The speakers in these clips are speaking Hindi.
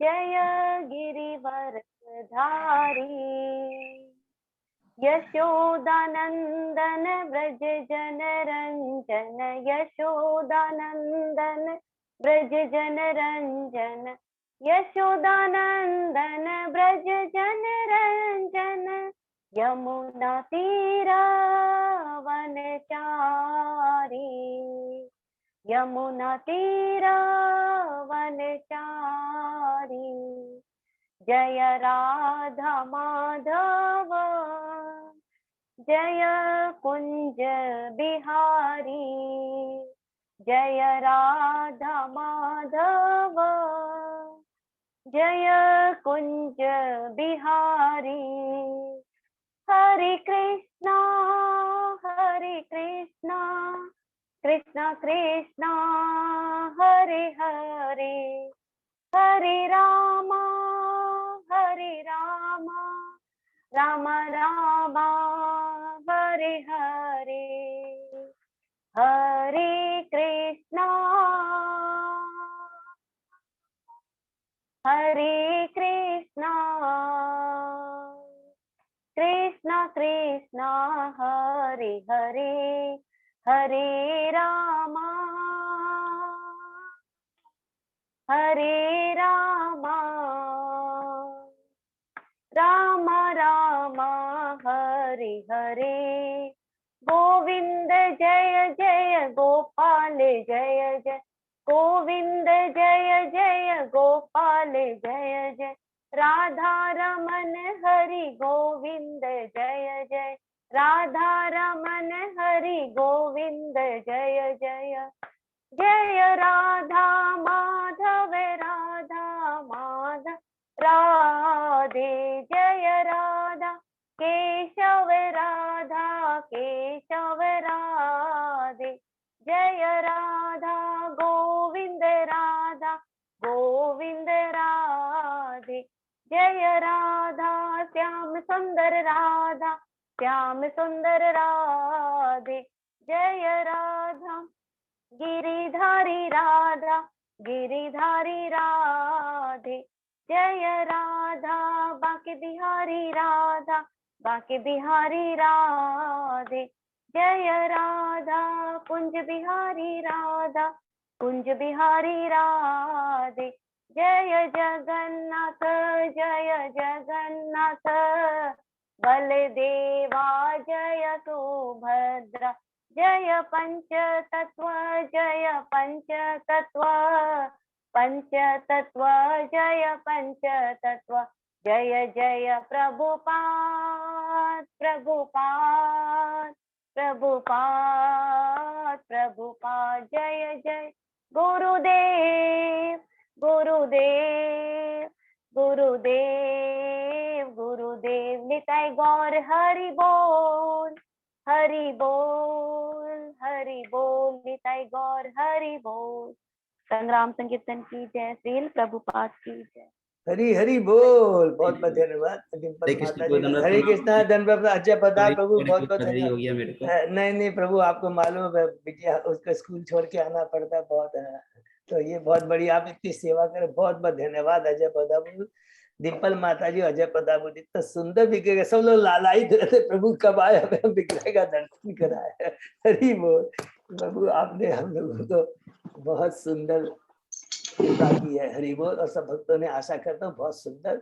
जय गिरिवरधारी यशोदानंदन व्रज जन रंजन यशोदानंदन व्रज जन रंजन यशोदानंदन व्रज जन रंजन यमुना तीरा वनचारी यमुना तीरा वनचारी जय राधा माधव जय कुंज बिहारी जय राधा माधव जय कुंज बिहारी हरे कृष्णा कृष्णा कृष्णा हरे हरे हरे रामा राम राम हरे हरे हरे कृष्णा कृष्णा कृष्णा हरे हरे हरे रामा राम राम हरे हरे गोविंद जय जय गोपाल जय जय गोविंद जय जय गोपाल जय जय राधा रमन हरि गोविंद जय जय राधा रमन हरि गोविंद जय जय जय राधा माधव राधे जय राधा केशव राधे जय राधा गोविंद राधे जय राधा श्याम सुंदर राधे जय राधा गिरिधारी राधे जय राधा बांके बिहारी राधे जय राधा कुंज बिहारी राधे जय जगन्नाथ बलदेवा जय सुभद्रा जय पंचतत्व जय पंचतत्व जय पंचतत्व जय जय प्रभुपाद जय जय गुरुदेव निताई गौर हरि बोल निताई गौर हरि बोल। संग्राम संकीर्तन की जय, श्रील प्रभुपाद की जय। हरि बोल। बहुत बहुत धन्यवाद हरे कृष्णा। धन्यवाद अजय पदार प्रभु, बहुत बहुत धन्यवाद। नहीं प्रभु, आपको मालूम है बिटिया उसका स्कूल छोड़ के आना पड़ता है बहुत है, तो ये बहुत बड़ी आप इतनी सेवा करें, बहुत बहुत धन्यवाद अजय पदाबू। डिम्पल माता जी, अजय पदाबू इतना सुंदर विग्रह, सब लोग लालायित रहते प्रभु कब आए, हमें विग्रह का दर्शन कराया। हरि बोल प्रभु, आपने हम लोगों को बहुत सुंदर कृपा की है। हरि बोल। और सब भक्तों ने आशा करता हूँ बहुत सुंदर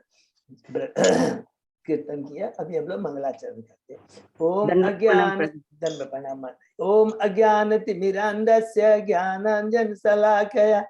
कीर्तन किया। अभी हम लोग मंगलाचरण करते हैं। ओम अज्ञानतिमिरान्धस्य ज्ञानाञ्जनशलाकया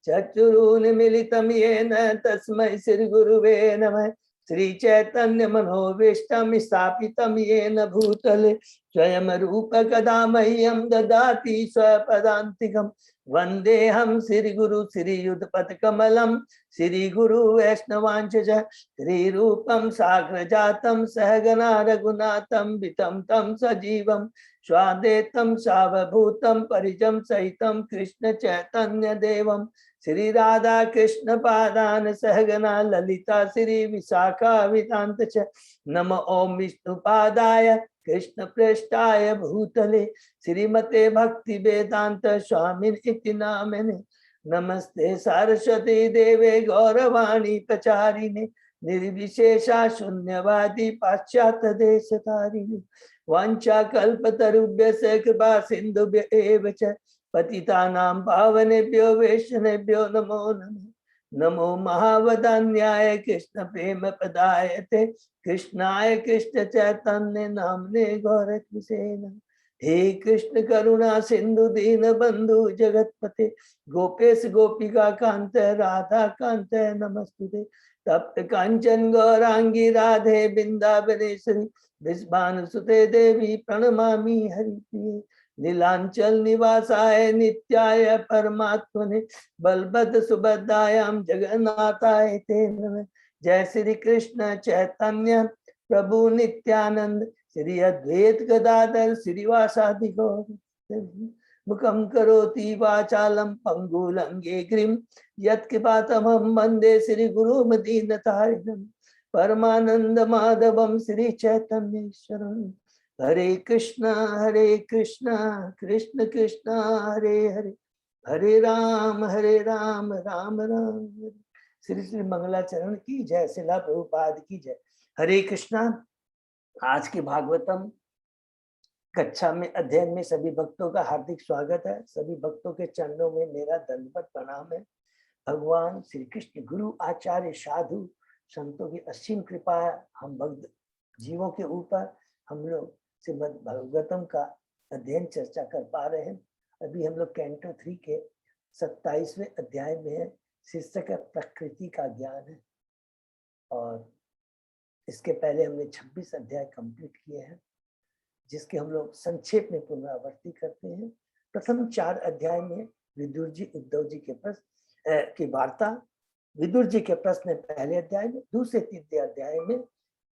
चक्षुरुन्मीलितं येन तस्मै श्रीगुरुवे नमः। श्री चैतन्य मनोभीष्टं स्थापितं येन भूतले स्वयं रूप कदा मह्यं ददाति स्वपदान्तिकम्। वन्देऽहं श्रीगुरु श्रीयुतपथकमलं श्रीगुरु वैष्णवांश श्रीरूपं साग्रजातं सहगना रघुनाथं वितं तं सजीवं स्वादेतं सावभूतं परिजं सहितं कृष्ण चैतन्य देवं श्री राधा कृष्ण पादान सहगना ललिता श्री विशाखावितांत च। नम ओम विष्णुपादाय कृष्ण प्रेष्ठाय भूतले श्रीमते भक्ति वेदांत स्वामिन इति नामिने। नमस्ते सरस्वती देवे गौरवाणी प्रचारिणे निर्विशेषा शून्यवादी पाश्चात्य देश तारिणी वांछा कल्पतरुभ्यश्च कृपा सिन्धुभ्य एव च पतितानां पावनेभ्यो वैष्णवेभ्यो नमो नमः। नमो महावदान्याय कृष्ण प्रेम प्रदायते कृष्णाय कृष्ण चैतन्य नामने गौरत्मसे नमः। हे कृष्ण करुणा सिंधु दीन बंधु जगतपते गोपेश गोपिका कांत राधा कांत नमस्तुते। तप्त कांचन गौरांगी राधे बिंदावनेश्वरी विश्वानुसुते देवी प्रणमामि हरिप्रिये। नीलांचल निवासाय नित्याय परमात्मने बलभद्र सुभद्रायां जगन्नाथाय ते नमः। जय श्री कृष्ण चैतन्य प्रभु नित्यानंद श्री अद्वैत गदाधर श्रीवासादि गौर मुखम करोति वाचालम पंगुलंगे गिरिम यत्कृपातमहं वंदे श्री गुरुं दीनतारिणं परमानंद माधवम श्री चैतन्येश्वरम। हरे कृष्णा कृष्ण कृष्णा हरे हरे हरे राम राम राम हरे। श्री श्री मंगलाचरण की जय। शिला प्रभुपाद की जय। हरे कृष्णा। आज के भागवतम कक्षा में अध्ययन में सभी भक्तों का हार्दिक स्वागत है। सभी भक्तों के चरणों में मेरा दंडवत प्रणाम है। भगवान श्री कृष्ण गुरु आचार्य साधु संतों की असीम कृपा है हम भक्त जीवों के ऊपर। हम लोग श्रीमद् भागवतम का अध्ययन चर्चा कर पा रहे हैं। अभी हम लोग कैंटो 3 के 27वें अध्याय में है। शीर्षक है प्रकृति का ज्ञान है और इसके पहले हमने 26 अध्याय कंप्लीट किए हैं जिसके हम लोग संक्षेप में पुनरावृत्ति करते हैं। प्रथम 4 अध्याय में विदुर जी उद्धव जी के प्रश्न की वार्ता। विदुर जी के प्रश्न पहले अध्याय में, दूसरे तीसरे अध्याय में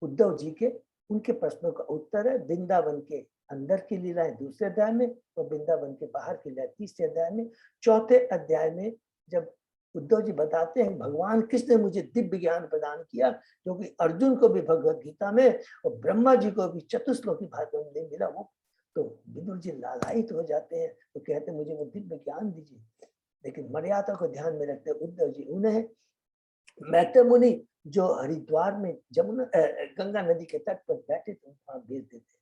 उद्धव जी के उनके प्रश्नों का उत्तर है। वृंदावन के अंदर की लीलाएं दूसरे अध्याय में और वृंदावन के बाहर की लीलाएं तीसरे अध्याय में। चौथे अध्याय में जब उद्धव जी बताते हैं भगवान कृष्ण ने मुझे दिव्य ज्ञान प्रदान किया जो कि अर्जुन को भी भगवत गीता में और ब्रह्मा जी को भी चतुश्लोकी भागवत में मिला। वो तो विदुर जी लालायित हो जाते हैं तो कहते हैं मुझे वो दिव्य ज्ञान दीजिए। लेकिन मर्यादा को ध्यान में रखते उद्धव जी उन्हें मैत्र मुनि जो हरिद्वार में जमुना गंगा नदी के तट पर बैठे थे वहां भेज देते।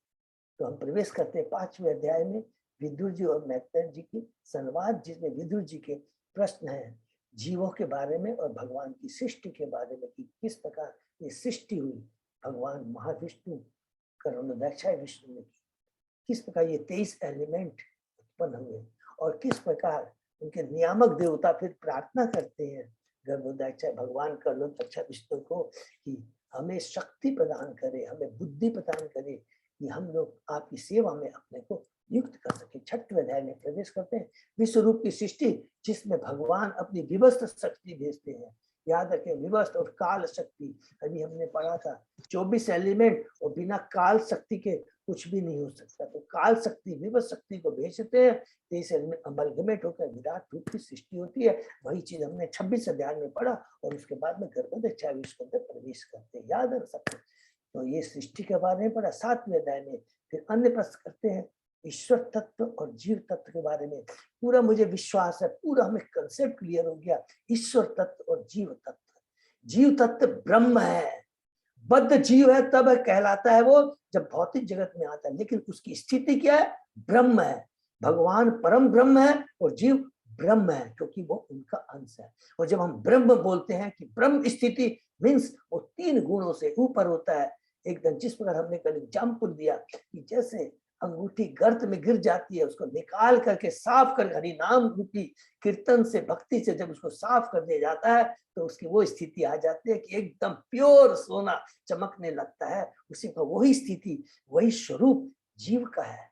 तो हम प्रवेश करते हैं 5वें अध्याय में विदुर जी और मैत्र जी की संवाद जिसमें विदुर जी के प्रश्न है जीवों के बारे में और भगवान की सृष्टि के बारे में कि किस प्रकार ये सृष्टि हुई। भगवान महाविष्णु करुणाक्षय विष्णु ने की किस प्रकार ये 23 एलिमेंट उत्पन्न हुए और किस प्रकार उनके नियामक देवता फिर प्रार्थना करते हैं गर्भोदय भगवान करुणाक्षय विष्णु को कि हमें शक्ति प्रदान करे, हमें बुद्धि प्रदान करे कि हम लोग आपकी सेवा में अपने को नियुक्त कर सके। 6वें अध्याय में प्रवेश करते हैं विश्व रूप की सृष्टि जिसमें भगवान अपनी विवस्त्र शक्ति भेजते हैं। याद रखें विवस्त्र और काल शक्ति अभी हमने पढ़ा था 24 एलिमेंट और बिना काल शक्ति के कुछ भी नहीं हो सकता। तो काल शक्ति विवस्त्र शक्ति को भेजते हैं 23 एलिमेंट अमलगमेट होकर विराट रूप की सृष्टि होती है। वही चीज हमने 26 अध्याय में पढ़ा और उसके बाद में गर्भोदय 26 के अंदर प्रवेश करते हैं। याद है सबको। तो ये सृष्टि के बारे में पढ़ा। 7वें अध्याय में फिर अन्य प्रश्न करते हैं ईश्वर तत्व और जीव तत्व के बारे में। पूरा मुझे विश्वास है, पूरा हमें कंसेप्ट क्लियर हो गया। ईश्वर तत्व और जीव तत्व। जीव तत्व ब्रह्म है, बद्ध जीव है तब कहलाता है वो जब भौतिक जगत में आता है, लेकिन उसकी स्थिति क्या है? ब्रह्म है। भगवान परम ब्रह्म है और जीव ब्रह्म है क्योंकि वो उनका अंश है। और जब हम ब्रह्म बोलते हैं कि ब्रह्म स्थिति मीन्स वो 3 गुणों से ऊपर होता है। एकदम जिस प्रकार हमने कल एग्जाम्पल दिया कि जैसे अंगूठी गर्त में गिर जाती है उसको निकाल करके साफ कर हरि नाम रूपी कीर्तन से भक्ति से जब उसको साफ कर दिया जाता है तो उसकी वो स्थिति आ जाती है कि एकदम प्योर सोना चमकने लगता है। उसी का वही स्थिति वही स्वरूप जीव का है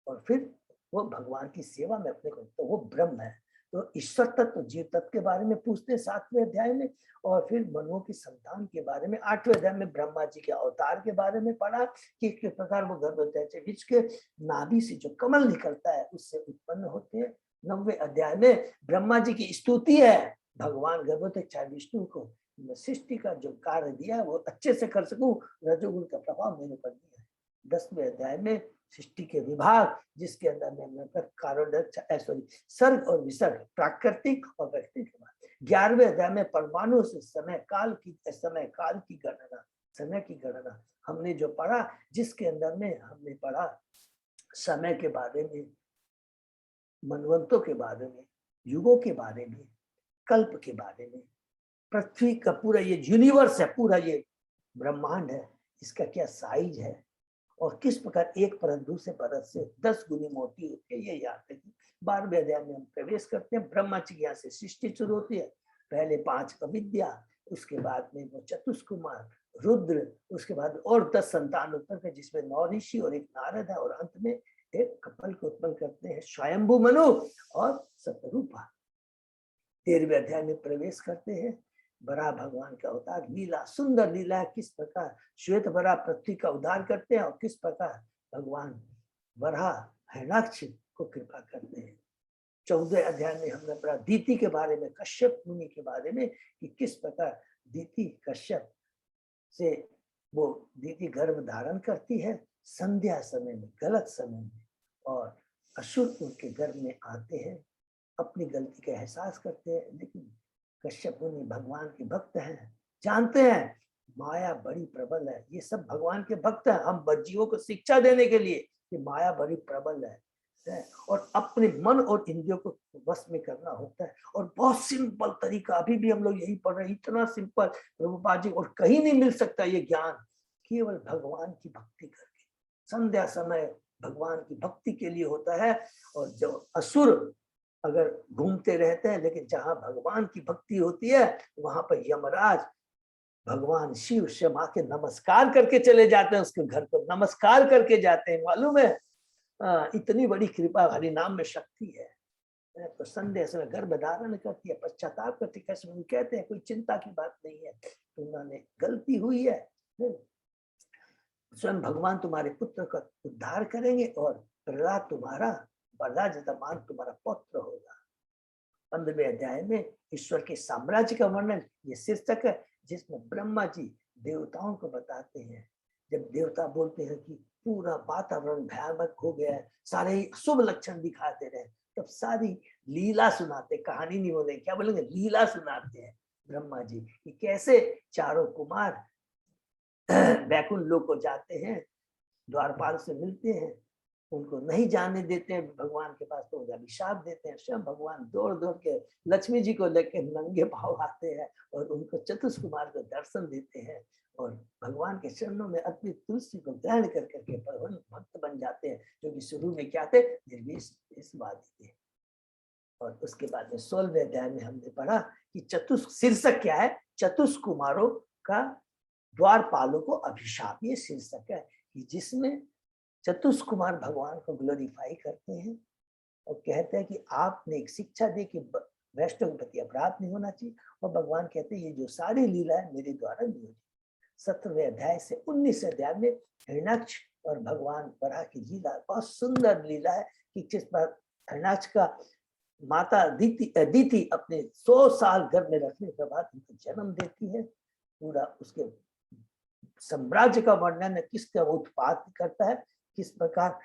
और फिर वो भगवान की सेवा में अपने को तो वो ब्रह्म है। तो ईश्वर तत्व जीव तत्व के बारे में पूछते हैं 7वें अध्याय में और फिर मनुओं की संतान के बारे में 8वें अध्याय में ब्रह्मा जी के अवतार के बारे में पढ़ा कि किस प्रकार वो गर्भोदय बीच के नाभि से जो कमल निकलता है उससे उत्पन्न होते हैं। 9वें अध्याय में ब्रह्मा जी की स्तुति है भगवान गर्भोदय विष्णु को सृष्टि का जो कार्य दिया है वो अच्छे से कर सकूं, रजोगुण का प्रभाव मेरे पर दिया है। 10वें अध्याय में सृष्टि के विभाग जिसके अंदर में सर्ग और विसर्ग, प्राकृतिक और व्यक्तिगत। 11वें अध्याय में परमाणु से समय काल की गणना, समय की गणना हमने जो पढ़ा, जिसके अंदर में हमने पढ़ा समय के बारे में, मनवंतों के बारे में, युगों के बारे में, कल्प के बारे में, पृथ्वी का पूरा ये यूनिवर्स है, पूरा ये ब्रह्मांड है, इसका क्या साइज है और किस प्रकार एक परत दूसरे परत से 10 गुनी मोटी होती है, ये याद रखिए। 12वें अध्याय में हम प्रवेश करते हैं। ब्रह्मा जी यहाँ से सृष्टि शुरू होती है। पहले 5 अविद्या, उसके बाद में वो चतुष्कुमार, रुद्र, उसके बाद और 10 संतान उत्पन्न कर, जिसमें 9 ऋषि और 1 नारद है, और अंत में एक कपल को उत्पन्न करते हैं, स्वयंभू मनु और सतरूपा। 13वें अध्याय में प्रवेश करते हैं। बराह भगवान का अवतार, लीला, सुंदर लीला है, किस प्रकार श्वेत बराह पृथ्वी का उद्धार करते हैं और किस प्रकार भगवान बराह हिरण्याक्ष को कृपा करते हैं। 14वें अध्याय में हमने पढ़ा दीति के बारे में, कश्यप मुनि के बारे में, कि किस प्रकार दीति कश्यप से वो दीति गर्भ धारण करती है संध्या समय में, गलत समय में, और असुर उनके गर्भ में आते हैं, अपनी गलती का एहसास करते हैं। लेकिन कश्यप मुनि भगवान के भक्त हैं, जानते हैं माया बड़ी प्रबल है। ये सब भगवान के भक्त हैं। हम बच्चियों को शिक्षा देने के लिए कि माया बड़ी प्रबल है और अपने मन और इंद्रियों को वश में करना होता है। और बहुत सिंपल तरीका, अभी भी हम लोग यही पढ़ रहे हैं, इतना सिंपल प्रभुपाद जी, और कहीं नहीं मिल सकता ये ज्ञान, केवल भगवान की भक्ति करके। संध्या समय भगवान की भक्ति के लिए होता है। और जो असुर अगर घूमते रहते हैं, लेकिन जहां भगवान की भक्ति होती है वहां पर यमराज भगवान शिव से माँ के नमस्कार करके चले जाते हैं, उसके घर को नमस्कार करके जाते हैं। मालूम है इतनी बड़ी कृपा हरि नाम में शक्ति है। तो संदेह से गर्भ धारण करती है, पश्चाताप करती, कैसे कहते हैं कोई चिंता की बात नहीं है, उन्होंने गलती हुई है, स्वयं भगवान तुम्हारे पुत्र का उद्धार करेंगे और प्रहलाद तुम्हारा मान तुम्हारा पुत्र होगा। 15वें अध्याय में ईश्वर के साम्राज्य का वर्णन, ये शीर्षक है, जिसमें ब्रह्मा जी देवताओं को बताते हैं। जब देवता बोलते हैं कि पूरा वातावरण भयानक हो गया है, सारे ही शुभ लक्षण दिखाते रहे, तब सारी लीला सुनाते, कहानी नहीं बोलेंगे, क्या बोलेंगे, लीला सुनाते हैं ब्रह्मा जी कि कैसे चारों कुमार वैकुंठ लोक को जाते हैं, द्वारपाल से मिलते हैं, उनको नहीं जाने देते हैं भगवान के पास, तो अभिशाप देते हैं। स्वयं भगवान दौड़ दौड़ के लक्ष्मी जी को लेकर नंगे भाव आते हैं और उनको चतुष्कुमार को दर्शन देते हैं, और भगवान के चरणों में अपनी तुलसी को ग्रहण कर करके भक्त बन जाते हैं, जो कि शुरू में क्या थे, निर्विशवादी थे। और उसके बाद में 16वें अध्याय में हमने पढ़ा कि शीर्षक क्या है, चतुष्कुमारों का द्वारपालों को अभिशाप, ये शीर्षक है कि जिसमें चतुष्कुमार भगवान को ग्लोरीफाई करते हैं और कहते हैं कि आपने एक शिक्षा दी कि वैष्णव के प्रति अपराध नहीं होना चाहिए, और भगवान कहते हैं ये जो सारी लीला है मेरे द्वारा नहीं होती। 17वें अध्याय से 19वें अध्याय में हिरण्याक्ष और भगवान बराह की लीला, बहुत सुंदर लीला है कि जिस पर हिरण्याक्ष का माता अदिति अपने 100 साल गर्भ में रखने के बाद उनको जन्म देती है। पूरा उसके साम्राज्य का वर्णन है, किसका उत्पाद करता है, किस प्रकार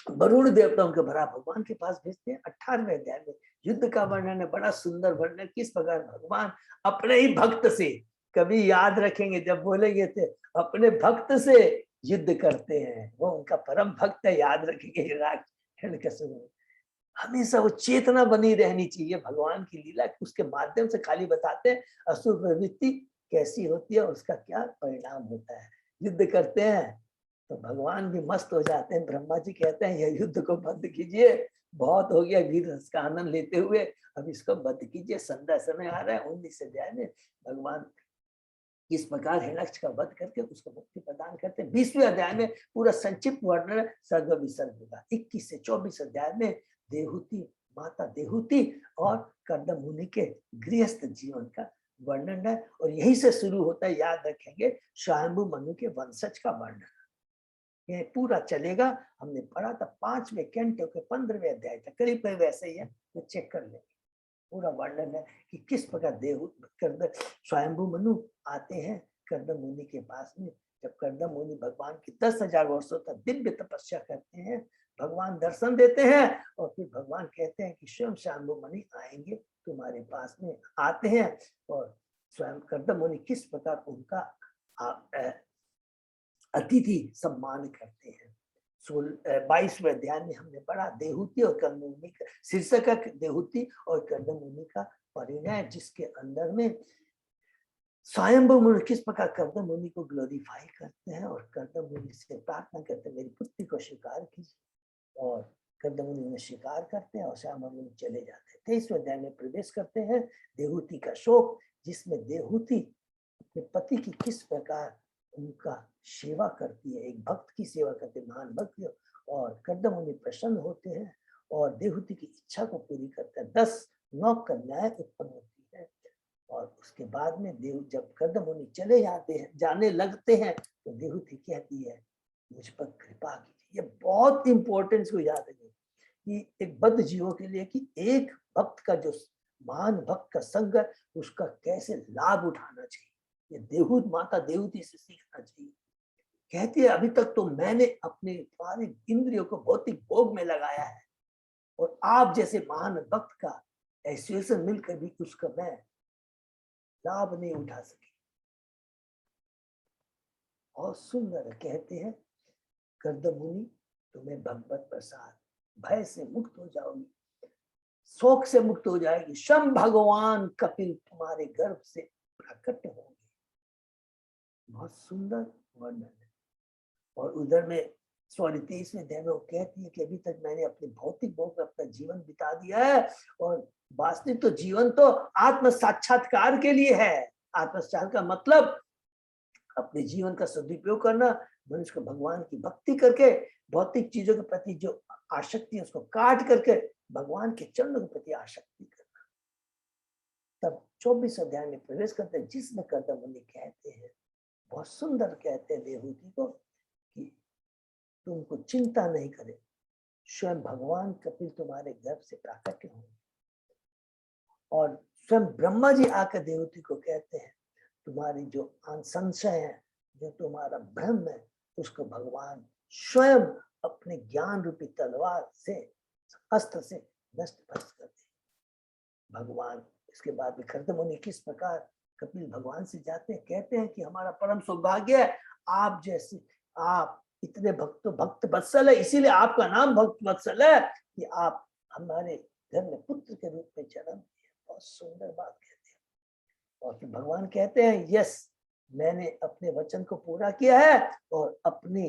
वरुण देवता उनके भरा भगवान के पास भेजते हैं। 18वें अध्याय में युद्ध का वर्णन है, बड़ा सुंदर वर्णन, किस प्रकार भगवान अपने ही भक्त से, कभी याद रखेंगे जब बोलेंगे थे, अपने भक्त से युद्ध करते हैं, वो उनका परम भक्त है, याद रखेंगे। हमेशा वो चेतना बनी रहनी चाहिए भगवान की लीला, उसके माध्यम से खाली बताते हैं असुर प्रवृत्ति कैसी होती है, उसका क्या परिणाम होता है। युद्ध करते हैं तो भगवान भी मस्त हो जाते हैं। ब्रह्मा जी कहते हैं यह युद्ध को बंद कीजिए, बहुत हो गया वीर रस का आनंद लेते हुए, अब इसको बंद कीजिए, संध्या समय आ रहा है। 19वें अध्याय में भगवान किस प्रकार हिरण्याक्ष का वध करके उसको मुक्ति प्रदान करते हैं। 20वें अध्याय में पूरा संक्षिप्त वर्णन सर्ग विसर्ग का। 21 से 24 अध्याय में देहूति, माता देहूति और कर्दम मुनि के गृहस्थ जीवन का वर्णन है, और यही से शुरू होता है, याद रखेंगे, स्वयंभू मनु के वंशज का वर्णन। यह पूरा चलेगा, हमने पढ़ा था 5वें कैंटो के 15वें अध्याय तक, करीब वैसे ही है, तो चेक कर लेंगे। पूरा वर्णन है कि किस प्रकार स्वयंभू मनु आते हैं कर्दम मुनि के पास में, जब कर्दम मुनि भगवान की 10,000 वर्षों तक दिव्य तपस्या करते हैं, भगवान दर्शन देते हैं और फिर भगवान कहते हैं कि स्वयं शांभु मुनि आएंगे तुम्हारे पास में, आते हैं और स्वयं कर्दम मुनि किस प्रकार उनका अतिथि सम्मान करते हैं। 22वें अध्याय में हमने पढ़ा देहूति और कर्दम मुनि का शीर्षक है, देहूति और कर्दम मुनि का परिणय, जिसके अंदर में स्वयंभू मुनि किस प्रकार कर्दम मुनि को ग्लोरीफाई करते हैं और कर्दम मुनि से प्रार्थना करते हैं मेरी पुत्री को स्वीकार कीजिए, और कर्दम मुनि उन्हें स्वीकार करते हैं और स्वयंभू मुनि चले जाते हैं। 23वें अध्याय में प्रवेश करते हैं, देहूति का शोक, जिसमें देहूति अपने पति की किस प्रकार उनका सेवा करती है, एक भक्त की सेवा करते हैं, महान भक्त, और कर्दम मुनि प्रसन्न होते हैं और देहूति की इच्छा को पूरी करते हैं। 10 कन्याएं उत्पन्न होती है और उसके बाद में जब कर्दम मुनि चले जाने लगते हैं तो देहूति कहती है मुझ पर कृपा कीजिए। ये बहुत इंपॉर्टेंस को याद रखिए कि एक बद्ध जीवों के लिए कि एक भक्त का जो महान भक्त का संग है उसका कैसे लाभ उठाना चाहिए, ये देहूत माता देहूति से सीखना चाहिए। कहती है अभी तक तो मैंने अपने सारे इंद्रियों को भौतिक भोग में लगाया है और आप जैसे महान भक्त का एसोसिएशन मिलकर भी उसका मैं लाभ नहीं उठा सकी। और सुंदर कहते हैं कर्दम मुनि तुम्हें भगवत प्रसाद, भय से मुक्त हो जाओगी, शोक से मुक्त हो जाएगी, स्वयं भगवान कपिल तुम्हारे गर्भ से प्रकट होंगे। बहुत सुंदर वर्णन है। और उधर में 23वें अध्याय में वो कहती है कि अभी तक मैंने अपने भौतिक भोग में अपना जीवन बिता दिया है और वास्तविक तो जीवन तो आत्म साक्षात्कार के लिए है। आत्म साक्षात्कार का मतलब अपने जीवन का सदुपयोग करना, मनुष्य को भगवान की भक्ति करके भौतिक चीजों के प्रति जो आसक्ति है उसको काट करके भगवान के चरणों के प्रति आसक्ति करना। तब 24 अध्याय में प्रवेश करते हैं, जिसमें कर्दम मुनि कहते हैं, बहुत सुंदर कहते हैं देहूति को कि तुमको चिंता नहीं करे, स्वयं भगवान कपिल तुम्हारे गर्भ से प्रकट होंगे। और स्वयं ब्रह्मा जी आकर देवती को कहते हैं तुम्हारी जो संशय है, जो तुम्हारा भ्रम है, उसको भगवान स्वयं अपने ज्ञान रूपी तलवार से, अस्त्र से नष्ट भस्म कर दे भगवान। इसके बाद में कर्दम मुनि किस प्रकार कपिल भगवान से जाते हैं, कहते हैं कि हमारा परम सौभाग्य है आप जैसे, आप इतने भक्त वत्सल है, इसीलिए आपका नाम भक्त वत्सल है कि आप हमारे घर में पुत्र के रूप में जन्म दिए। बहुत सुंदर बात कहते हैं। और फिर भगवान कहते हैं यस, मैंने अपने वचन को पूरा किया है और अपने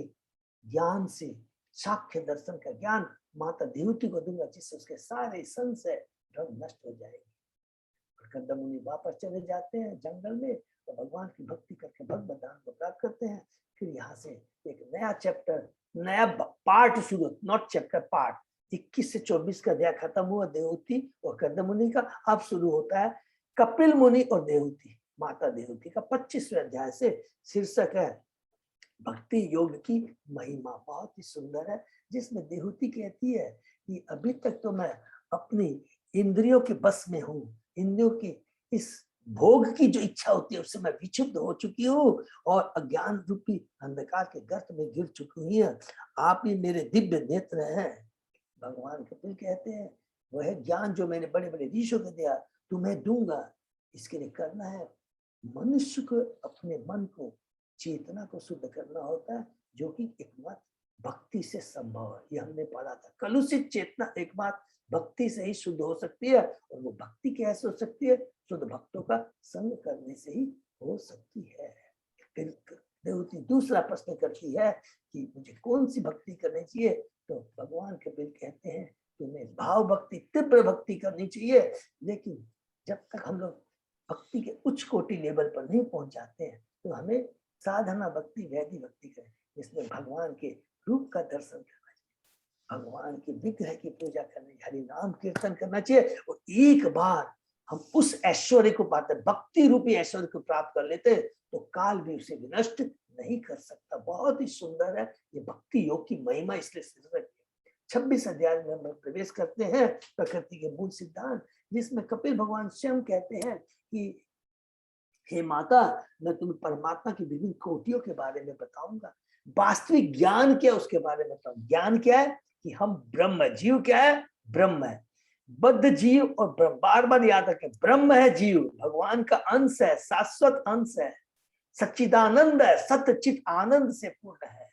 ज्ञान से साक्ष्य दर्शन का ज्ञान माता देवती को दूंगा, जिससे उसके सारे संशय भ्रम नष्ट हो जाएंगे। कर्दम मुनि वापस चले जाते हैं जंगल में और भगवान की भक्ति करके भगवत दान को प्राप्त करते हैं। फिर यहाँ से एक नया चैप्टर, नया पार्ट शुरू, नॉट चैप्टर, पार्ट 21 से 24 का अध्याय खत्म हुआ देवहूति और कर्दम मुनि का। अब शुरू होता है कपिल मुनि और देवहूति, माता देवहूति का 25वें अध्याय से। शीर्षक है भक्ति योग की महिमा। बहुत ही सुंदर है, जिसमें देवहूति कहती है कि अभी तक तो मैं अपनी इंद्रियों के बस में हूँ, इंद्रियों की इस भोग की जो इच्छा होती है उससे मैं विक्षुब्ध हो चुकी हूँ और अज्ञान रूपी अंधकार के गर्त में गिर चुकी हुई है। आप ही मेरे दिव्य नेत्र हैं। भगवान कपिल कहते हैं वह ज्ञान जो मैंने बड़े बड़े ऋषियों को दिया तुम्हें दूंगा। इसके लिए करना है मनुष्य को अपने मन को, चेतना को शुद्ध करना होता है, जो कि एकमात्र भक्ति से संभव है। ये हमने पढ़ा था, कलुषित चेतना एकमात्र भक्ति से ही शुद्ध हो सकती है। और वो भक्ति कैसे हो सकती है? शुद्ध भक्तों का संग करने से ही हो सकती है। फिर देवहूति दूसरा प्रश्न करती है कि मुझे कौन सी भक्ति करनी चाहिए, तो भगवान कपिल कहते हैं तुम्हें भाव भक्ति, तीव्र भक्ति करनी चाहिए। लेकिन जब तक हम लोग भक्ति के उच्च कोटि लेवल पर नहीं पहुंच जाते हैं तो हमें साधना भक्ति, वैधि भक्ति करें, जिसमें भगवान के रूप का दर्शन करना चाहिए, भगवान के विग्रह की पूजा करनी, हरि नाम कीर्तन करना चाहिए। और एक बार हम उस ऐश्वर्य को पाते, भक्ति रूपी ऐश्वर्य को प्राप्त कर लेते, तो काल भी उसे विनष्ट नहीं कर सकता। बहुत ही सुंदर है ये भक्ति योग की महिमा। इसलिए 26 अध्याय में हम प्रवेश करते हैं प्रकृति के मूल सिद्धांत, जिसमें कपिल भगवान स्वयं कहते हैं कि हे माता, मैं तुम्हें परमात्मा की विभिन्न कोटियों के बारे में बताऊंगा। वास्तविक ज्ञान क्या है उसके बारे में बताऊंगा। ज्ञान क्या है कि हम ब्रह्म, जीव क्या है, ब्रह्म है। बद्ध जीव और ब्रह्म, बार बार याद रखें, ब्रह्म है जीव, भगवान का अंश है, शाश्वत अंश है, सच्चिदानंद है, सत्य चित आनंद से पूर्ण है।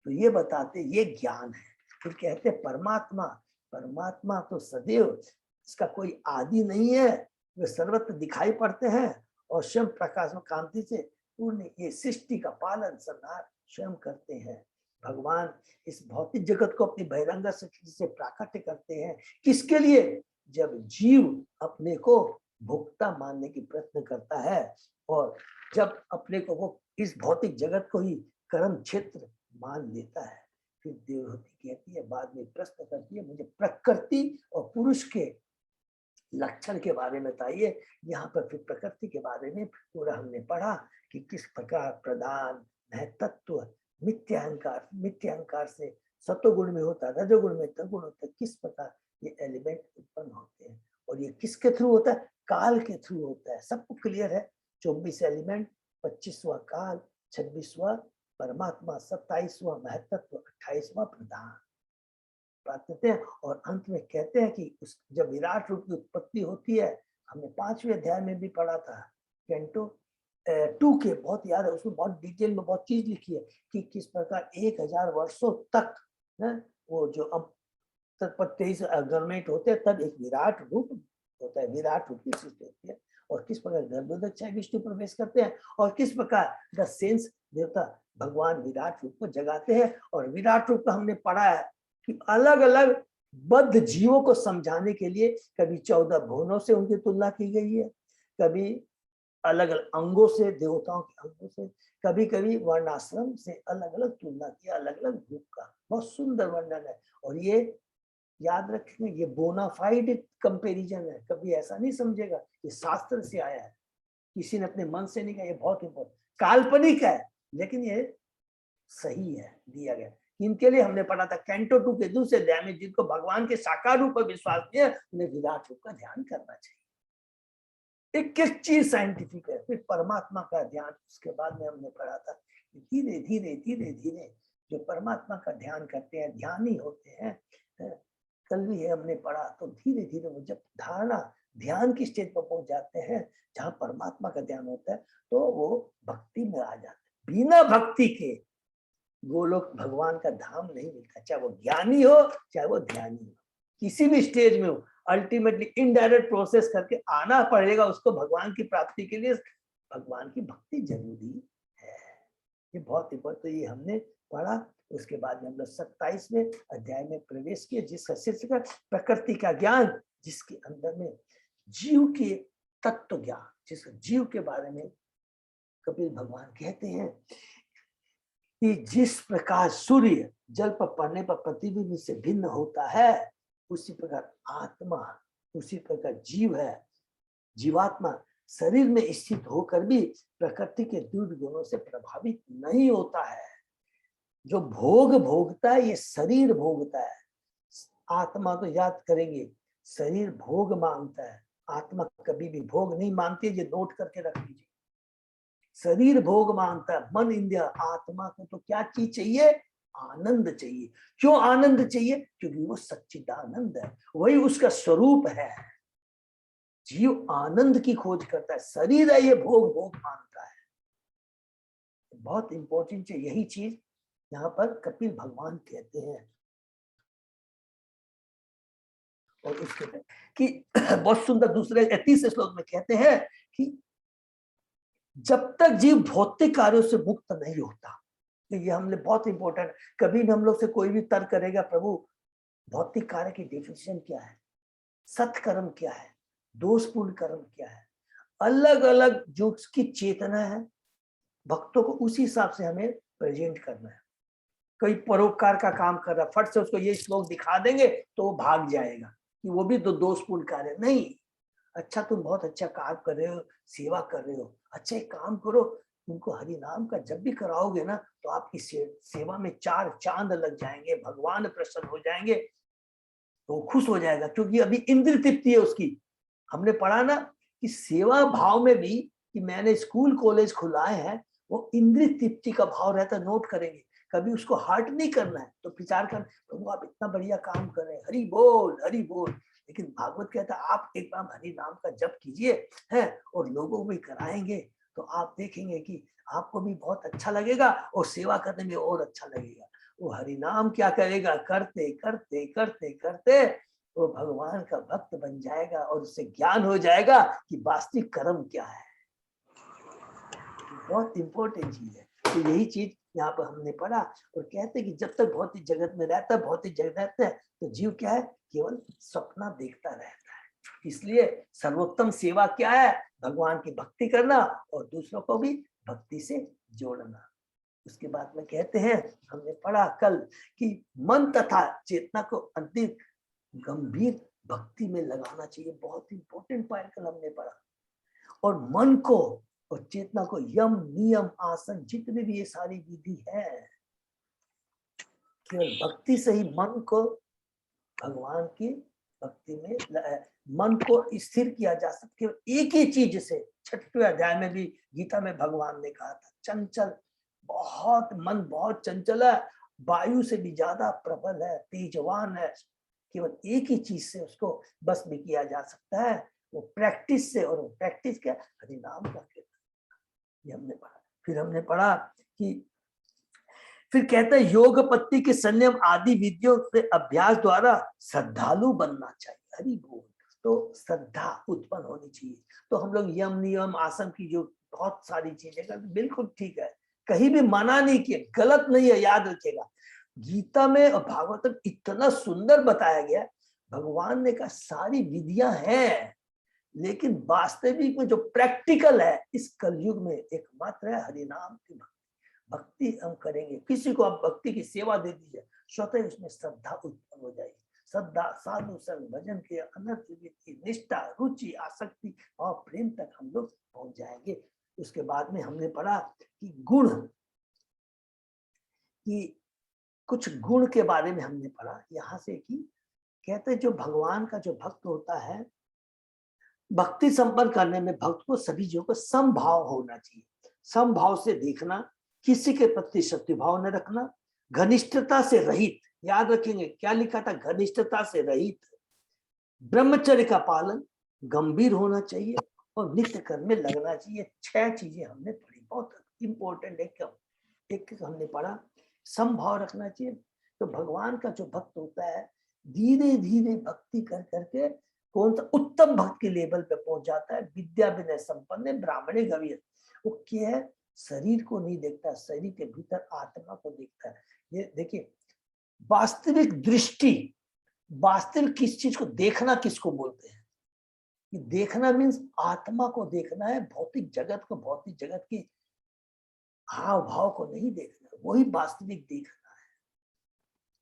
तो ये बताते, ये ज्ञान है। फिर कहते परमात्मा, परमात्मा तो सदैव, इसका कोई आदि नहीं है, वे सर्वत्र दिखाई पड़ते हैं और स्वयं प्रकाश में कांति से पूर्ण ये सृष्टि का पालन संहार स्वयं करते हैं। भगवान इस भौतिक जगत को अपनी बहिरंग शक्ति से प्राकट्य करते हैं। किसके लिए? जब जीव अपने को भोक्ता मानने की प्रयत्न करता है और जब अपने को वो इस भौतिक जगत को ही कर्म क्षेत्र मान लेता है, फिर देवहूति कहती है, बाद में प्रश्न करती है, मुझे प्रकृति और पुरुष के लक्षण के बारे में बताइए। यहाँ पर फिर प्रकृति के बारे में पूरा हमने पढ़ा कि किस प्रकार प्रधान महतत्व मिथ्या अहंकार से सतोगुण में होता है, रजोगुण में तमोगुण होता है, किस प्रकार ये एलिमेंट उत्पन्न होते हैं और ये किसके थ्रू होता है, काल के थ्रू होता है। सबको क्लियर है। 24 एलिमेंट, 25वां काल, 26वां परमात्मा, 27वां महतत्व, 28वां प्रधान पाते हैं। और अंत में कहते हैं कि उस जब विराट रूप की उत्पत्ति होती है, हमने 5वें अध्याय में भी पढ़ा था, कैंटो 2 के, बहुत याद है, उसमें बहुत डिटेल में बहुत चीज लिखी है कि किस प्रकार 1000 वर्षों तक वो जो अब 23 गवर्नमेंट होते हैं, तब एक विराट रूप होता है, विराट रूप की सृष्टि होती है। और किस प्रकार गर्भोदक विष्णु प्रवेश करते हैं और किस प्रकार द सेंस देवता भगवान विराट रूप को जगाते हैं। और विराट रूप का हमने पढ़ा है कि अलग अलग बद्ध जीवों को समझाने के लिए कभी 14 भुवनों से उनकी तुलना की गई है, कभी अलग अलग अंगों से, देवताओं के अंगों से, कभी कभी वर्णाश्रम से अलग अलग तुलना किया, अलग अलग रूप का। बहुत सुंदर वर्णन है। और ये याद रखेंगे, ये बोनाफाइड कंपैरिजन है, कभी ऐसा नहीं समझेगा ये शास्त्र से आया है, किसी ने अपने मन से नहीं कहा। ये बहुत इंपॉर्टेंट, काल्पनिक है लेकिन ये सही है, दिया गया। इनके लिए हमने पढ़ा था कैंटो 2 के दूसरे अध्याय में, जिनको भगवान के साकार रूप पर विश्वास नहीं है, उन्हें विराट रूप का ध्यान करना चाहिए। एक चीज साइंटिफिक है। फिर परमात्मा का ध्यान उसके बाद में हमने पढ़ा था, धीरे धीरे धीरे धीरे जो परमात्मा का ध्यान करते हैं, ध्यानी होते हैं, कल भी हमने पढ़ा, तो धीरे धीरे वो जब धारणा ध्यान की स्टेज पर पहुंच जाते हैं जहां परमात्मा का ध्यान होता है, तो वो भक्ति में आ जाते हैं। बिना भक्ति के गोलोक भगवान का धाम नहीं मिलता, चाहे वो ज्ञानी हो चाहे वो ध्यानी हो, किसी भी स्टेज में हो, अल्टीमेटली इनडायरेक्ट प्रोसेस करके आना पड़ेगा उसको भगवान की प्राप्ति के लिए। भगवान की भक्ति जरूरी है, ये बहुत इंपॉर्टेंट। तो ये हमने पढ़ा। उसके बाद में हम लोग 27वें अध्याय में प्रवेश किए, जिसका शीर्षक है प्रकृति का ज्ञान, जिसके अंदर में जीव के तत्व ज्ञान, जिस जीव के बारे में कपिल भगवान कहते हैं कि जिस प्रकार सूर्य जल पर पड़ने पर प्रतिबिंब से भिन्न होता है, उसी प्रकार आत्मा, उसी प्रकार जीव है, जीवात्मा शरीर में स्थित होकर भी प्रकृति के दूर गुणों से प्रभावित नहीं होता है। जो भोग भोगता है ये शरीर भोगता है। आत्मा तो याद करेंगे, शरीर भोग मांगता है, आत्मा कभी भी भोग नहीं मांगती है। ये नोट करके रख लीजिए, शरीर भोग मांगता है, मन इंद्रिय। आत्मा को तो क्या चीज चाहिए? आनंद चाहिए। क्यों आनंद चाहिए? क्योंकि वो सच्चिदानंद है, वही उसका स्वरूप है। जीव आनंद की खोज करता है, शरीर है ये भोग भोग मांगता है। बहुत इंपॉर्टेंट है यही चीज यहाँ पर कपिल भगवान कहते हैं। और उसके कि बहुत सुंदर दूसरे 30 श्लोक में कहते हैं कि जब तक जीव भौतिक कार्यों से मुक्त नहीं होता, तो ये हमने बहुत इंपॉर्टेंट, कभी भी हम लोग से कोई भी तर्क करेगा, प्रभु भौतिक कार्य की डेफिनेशन क्या है, सत्कर्म क्या है, दोषपूर्ण कर्म क्या है, अलग अलग जो उसकी चेतना है भक्तों को उसी हिसाब से हमें प्रेजेंट करना है। कोई परोपकार का काम कर रहा, फट से उसको ये श्लोक दिखा देंगे तो वो भाग जाएगा कि वो भी तो दोषपूर्ण कार्य नहीं। अच्छा, तुम बहुत अच्छा काम कर रहे हो, सेवा कर रहे हो, अच्छा एक काम करो, तुमको हरि नाम का जब भी कराओगे ना, तो आपकी सेवा में 4 चांद लग जाएंगे, भगवान प्रसन्न हो जाएंगे, तो खुश हो जाएगा। क्योंकि अभी इंद्रिय तृप्ति है उसकी। हमने पढ़ा ना कि सेवा भाव में भी कि मैंने स्कूल कॉलेज खुलाए हैं, वो इंद्रिय तृप्ति का भाव रहता है, नोट करेंगे, कभी उसको हर्ट नहीं करना है। तो विचार कर, प्रभु आप इतना बढ़िया काम कर रहे हैं, हरि बोल हरि बोल। लेकिन भागवत कहता है आप एक बार हरि नाम का जप कीजिए है और लोगों को भी कराएंगे, तो आप देखेंगे कि आपको भी बहुत अच्छा लगेगा और सेवा करने में और अच्छा लगेगा। वो हरि नाम क्या करेगा, करते करते करते करते वो भगवान का भक्त बन जाएगा और उससे ज्ञान हो जाएगा कि वास्तविक कर्म क्या है। बहुत इंपॉर्टेंट चीज है। तो यही चीज यहाँ पर हमने पढ़ा और कहते हैं कि जब तक भौतिक जगत में रहता है, भौतिक जगत रहता है, तो जीव क्या है, केवल सपना देखता रहता है। इसलिए सर्वोत्तम सेवा क्या है, भगवान की भक्ति करना और दूसरों को भी भक्ति से जोड़ना। उसके बाद में कहते हैं, हमने पढ़ा कल कि मन तथा चेतना को अंतिम गंभीर भक्ति में लगाना चाहिए। बहुत इंपॉर्टेंट पॉइंट कल हमने पढ़ा। और मन को और चेतना को यम नियम आसन जितने भी ये सारी विधि है, केवल भक्ति से ही मन को भगवान की भक्ति में मन को स्थिर किया जा सकता है। एक ही चीज से, 6वें अध्याय में भी गीता में भगवान ने कहा था, चंचल बहुत मन बहुत चंचल है, वायु से भी ज्यादा प्रबल है, तेजवान है। केवल एक ही चीज से उसको बस भी किया जा सकता है, वो प्रैक्टिस से। और वो प्रैक्टिस क्या, हरि नाम का कीर्तन। ये हमने पढ़ा। फिर हमने पढ़ा कि फिर कहते हैं योग पत्ति के संयम आदि विधियों से अभ्यास द्वारा श्रद्धालु बनना चाहिए। हरि बोल। तो श्रद्धा उत्पन्न होनी चाहिए। तो हम लोग यम नियम आसन की जो बहुत सारी चीजें करते, बिल्कुल ठीक है, कहीं भी मना नहीं किया, गलत नहीं है। याद रखिएगा गीता में और भागवत में इतना सुंदर बताया गया, भगवान ने कहा सारी विधियां हैं, लेकिन वास्तविक में जो प्रैक्टिकल है इस कलयुग में एकमात्र है हरिनाम की भक्ति। भक्ति हम करेंगे, किसी को आप भक्ति की सेवा दे दीजिए, स्वतः उसमें श्रद्धा उत्पन्न हो जाएगी। श्रद्धा, साधु संग, भजन के अनर्थ वृत्ति, निष्ठा, रुचि, आसक्ति और प्रेम तक हम लोग पहुंच जाएंगे। उसके बाद में हमने पढ़ा कि गुण की कुछ गुण के बारे में हमने पढ़ा यहाँ से कि कहते जो भगवान का जो भक्त होता है, भक्ति संपन्न करने में भक्त को सभी जीवों को समभाव होना चाहिए। समभाव से देखना, किसी के प्रति शत्रुभाव न रखना, घनिष्ठता से रहित। याद रखेंगे क्या लिखा था, घनिष्ठता से रहित, ब्रह्मचर्य का पालन, गंभीर होना चाहिए और नित्य कर्म में लगना चाहिए। 6 चीजें हमने पढ़ी, बहुत इंपॉर्टेंट है। एक हमने पढ़ा समभाव रखना चाहिए। तो भगवान का जो भक्त होता है धीरे धीरे भक्ति कर करके कौन सा उत्तम भक्त के लेवल पे पहुंच जाता है। विद्या विनय संपन्न ब्राह्मणे गवीर। वो क्या है, शरीर को नहीं देखता, शरीर के भीतर आत्मा को देखता है। ये देखिए वास्तविक दृष्टि, वास्तविक किस चीज को देखना किसको बोलते हैं, कि देखना मीन्स आत्मा को देखना है, भौतिक जगत को, भौतिक जगत की हाव भाव को नहीं देखना, वही वास्तविक देखना है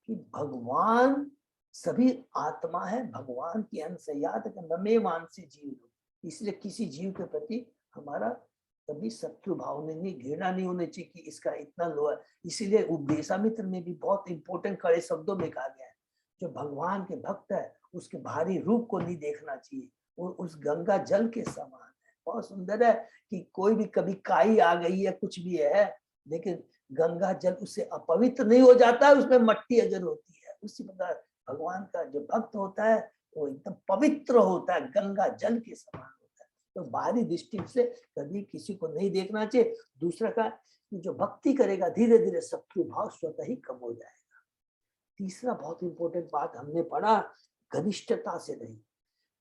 कि भगवान सभी आत्मा है, भगवान की अंश है। याद है नमे मानसी जीव। इसलिए किसी जीव के प्रति हमारा कभी शत्रु भाव नहीं, घृणा नहीं होनी चाहिए कि इसका इतना लो है। इसीलिए उपदेशामित्र में भी बहुत इंपॉर्टेंट कड़े शब्दों में कहा गया है, जो भगवान के भक्त है उसके भारी रूप को नहीं देखना चाहिए, वो उस गंगा जल के समान है। बहुत सुंदर है कि कोई भी कभी काई आ गई है, कुछ भी है, लेकिन गंगा जल उससे अपवित्र नहीं हो जाता, उसमें मट्टी अगर होती है। उसी प्रकार भगवान का जो भक्त होता है वो एकदम पवित्र होता है, गंगा जल के समान होता है। तो बाहरी दृष्टि से कभी किसी को नहीं देखना चाहिए। दूसरा का जो भक्ति करेगा धीरे धीरे शत्रु भाव स्वतः ही कम हो जाएगा। तीसरा बहुत इंपॉर्टेंट बात हमने पढ़ा, घनिष्ठता से नहीं।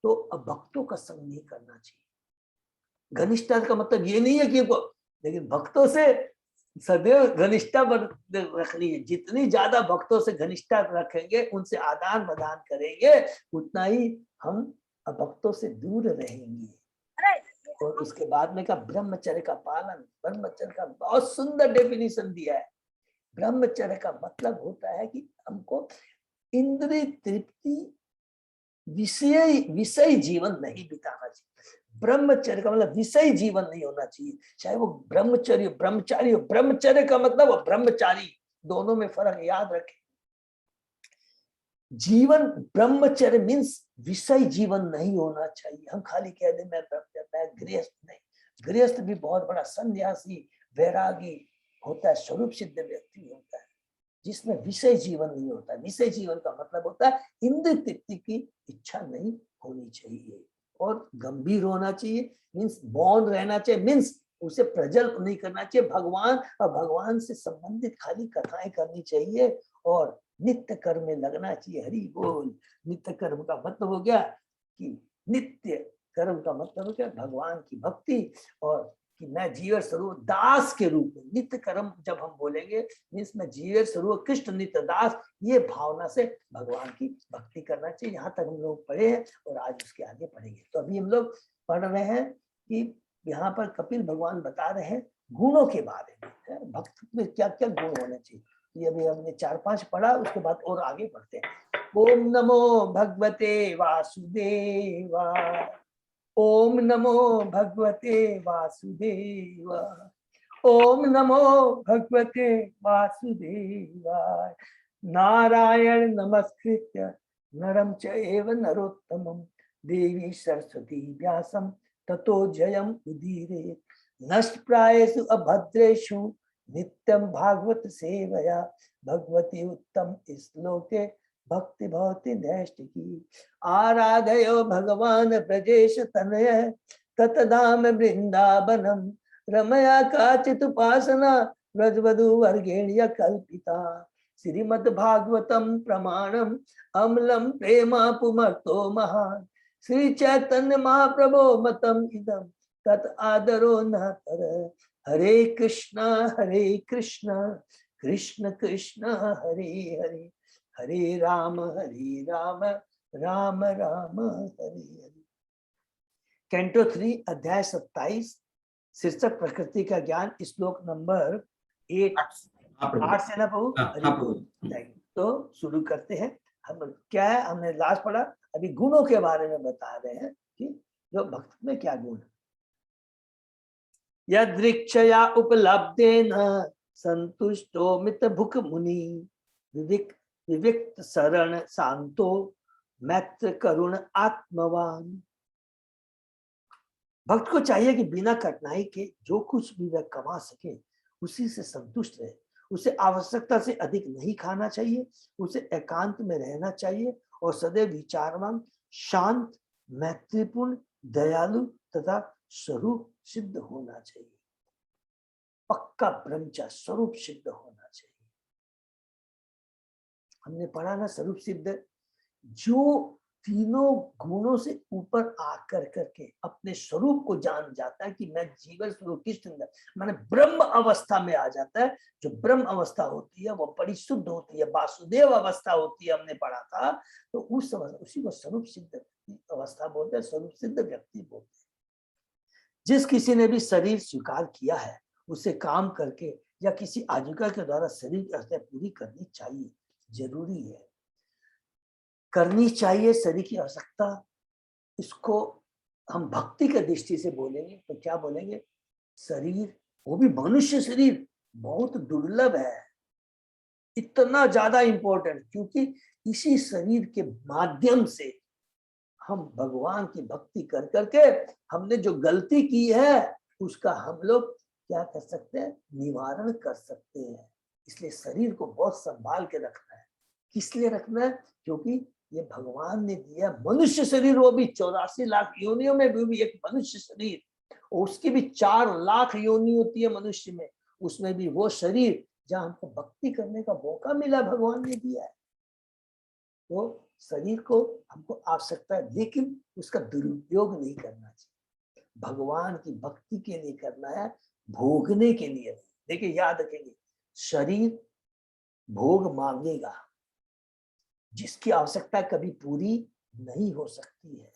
तो अब भक्तों का संग नहीं करना चाहिए। घनिष्ठता का मतलब ये नहीं है कि लेकिन भक्तों से सदैव घनिष्ठता रखनी है। जितनी ज्यादा भक्तों से घनिष्ठता रखेंगे, उनसे आदान प्रदान करेंगे, उतना ही हम भक्तों से दूर रहेंगे। और उसके बाद में का ब्रह्मचर्य का पालन। ब्रह्मचर्य का बहुत सुंदर डेफिनेशन दिया है। ब्रह्मचर्य का मतलब होता है कि हमको इंद्रिय तृप्ति, विषय जीवन नहीं बिताना चाहिए। ब्रह्मचर्य का मतलब विषय जीवन नहीं होना चाहिए, चाहे वो ब्रह्मचर्य ब्रह्मचारी हो। ब्रह्मचर्य का मतलब ब्रह्मचारी, दोनों में फर्क याद रखें। जीवन ब्रह्मचर्य मीन्स विषय जीवन नहीं होना चाहिए। हम खाली कह दें मैं ब्रह्मचर्य, मैं गृहस्थ नहीं। गृहस्थ भी बहुत बड़ा सन्यासी वैरागी होता है, स्वरूप सिद्ध व्यक्ति होता है जिसमें विषय जीवन नहीं होता। विषय जीवन का मतलब होता है इंद्रिय तृप्ति की इच्छा नहीं होनी चाहिए और गंभीर होना चाहिए, मीन्स मौन रहना चाहिए, मीन्स उसे प्रजल्प नहीं करना चाहिए। भगवान और भगवान से संबंधित खाली कथाएं करनी चाहिए और नित्य कर्म में लगना चाहिए। हरि बोल। नित्य कर्म का मतलब हो गया कि नित्य कर्म का मतलब हो गया भगवान की भक्ति और कि मैं जीव स्वरूप दास के रूप में। नित्य कर्म जब हम बोलेंगे मीन्स मैं जीव स्वरूप कृष्ण नित्य दास, ये भावना से भगवान की भक्ति करना चाहिए। यहाँ तक हम लोग पढ़े हैं और आज उसके आगे पढ़ेंगे। तो अभी हम लोग पढ़ रहे हैं कि यहाँ पर कपिल भगवान बता रहे हैं गुणों के बारे में, भक्त में क्या क्या गुण होने चाहिए। ये अभी हमने 4-5 पढ़ा, उसके बाद और आगे बढ़ते हैं। ओम नमो भगवते वासुदेवाय। ओम नमो भगवते वासुदेवाय। ओम नमो भगवते वासुदेवाय। नारायण नमस्कृत्य नरं चैव नरोत्तमं देवी सरस्वती व्यासं ततो जयम् उदीरयेत्। नष्टप्रायेषु अभद्रेषु नित्यं भागवत सेवया भगवती उत्तम श्लोके भक्ति भवति नैष्टिकी। आराधयो भगवान ब्रजेश तनय ततधाम वृंदावनम रमया काचित् उपासना व्रजवधू वर्गेण्य कल्पिता। श्रीमद्भागवतम प्रमाणम अम्लम प्रेमा पुमर्तो महान श्री चैतन्य महाप्रभो मतम इदम तत् आदरो न पर। हरे कृष्ण कृष्ण कृष्ण हरे हरे हरे राम राम राम हरे हरे। कैंटो 3 अध्याय 27 शीर्षक प्रकृति का ज्ञान, श्लोक नंबर 8 से ना प्रभु। तो शुरू करते हैं। हम क्या है, हमने लास्ट पढ़ा, अभी गुणों के बारे में बता रहे हैं कि जो भक्त में क्या गुण। यदृक्षया उपलब्धेन संतुष्टो मित भुक मुनि विविक्त शरण शांतो मैत्र करुण आत्मवान। भक्त को चाहिए कि बिना कठिनाई के जो कुछ भी वह कमा सके उसी से संतुष्ट रहे। उसे आवश्यकता से अधिक नहीं खाना चाहिए, उसे एकांत में रहना चाहिए और सदैव विचारवान, शांत, मैत्रीपूर्ण, दयालु तथा स्वरूप सिद्ध होना चाहिए। पक्का ब्रह्मचारी स्वरूप सिद्ध होना चाहिए। हमने पढ़ा ना स्वरूप सिद्ध, जो तीनों गुणों से ऊपर आकर करके अपने स्वरूप को जान जाता है कि मैं जीवन स्वरूप कृष्ण माने ब्रह्म अवस्था में आ जाता है। जो ब्रह्म अवस्था होती है वो परिशुद्ध होती है, वासुदेव अवस्था होती है, हमने पढ़ा था। तो उस अवस्था, उसी को स्वरूप सिद्ध अवस्था बोलते हैं, स्वरूप सिद्ध व्यक्ति बोलते हैं। जिस किसी ने भी शरीर स्वीकार किया है उसे काम करके या किसी आजीविका के द्वारा शरीर की आवश्यकता पूरी करनी चाहिए, जरूरी है, करनी चाहिए शरीर की आवश्यकता। इसको हम भक्ति के दृष्टि से बोलेंगे तो क्या बोलेंगे, शरीर, वो भी मनुष्य शरीर बहुत दुर्लभ है, इतना ज्यादा इंपॉर्टेंट, क्योंकि इसी शरीर के माध्यम से हम भगवान की भक्ति कर करके हमने जो गलती की है उसका हम लोग क्या कर सकते हैं, निवारण कर सकते हैं। इसलिए शरीर को बहुत संभाल के रखना है। किस लिए रखना है, क्योंकि ये भगवान ने दिया मनुष्य शरीर, वो भी 84 लाख योनियों में भी एक मनुष्य शरीर, उसकी भी 4 लाख योनि होती है मनुष्य में, उसमें भी वो शरीर जहां हमको भक्ति करने का मौका मिला भगवान ने दिया है। तो शरीर को हमको आवश्यकता है, लेकिन उसका दुरुपयोग नहीं करना चाहिए। भगवान की भक्ति के लिए करना है, भोगने के लिए नहीं। देखिए याद रखेंगे, शरीर भोग मांगेगा, जिसकी आवश्यकता कभी पूरी नहीं हो सकती है।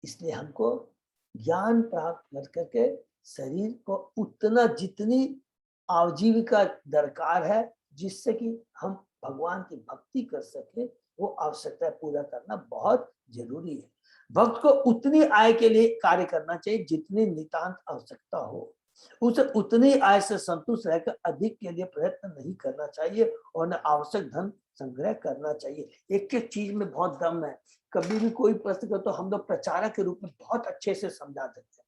इसलिए हमको ज्ञान प्राप्त कर करके शरीर को उतना, जितनी आजीविका दरकार है जिससे कि हम भगवान की भक्ति कर सके, वो आवश्यकता पूरा करना बहुत जरूरी है। भक्त को उतनी आय के लिए कार्य करना चाहिए जितनी नितांत आवश्यकता हो। उसे उतनी आय से संतुष्ट रहकर अधिक के लिए प्रयत्न नहीं करना चाहिए और न आवश्यक धन संग्रह करना चाहिए। एक एक चीज में बहुत दम है। कभी भी कोई प्रश्न कर तो हम लोग प्रचारक के रूप में बहुत अच्छे से समझा देते हैं।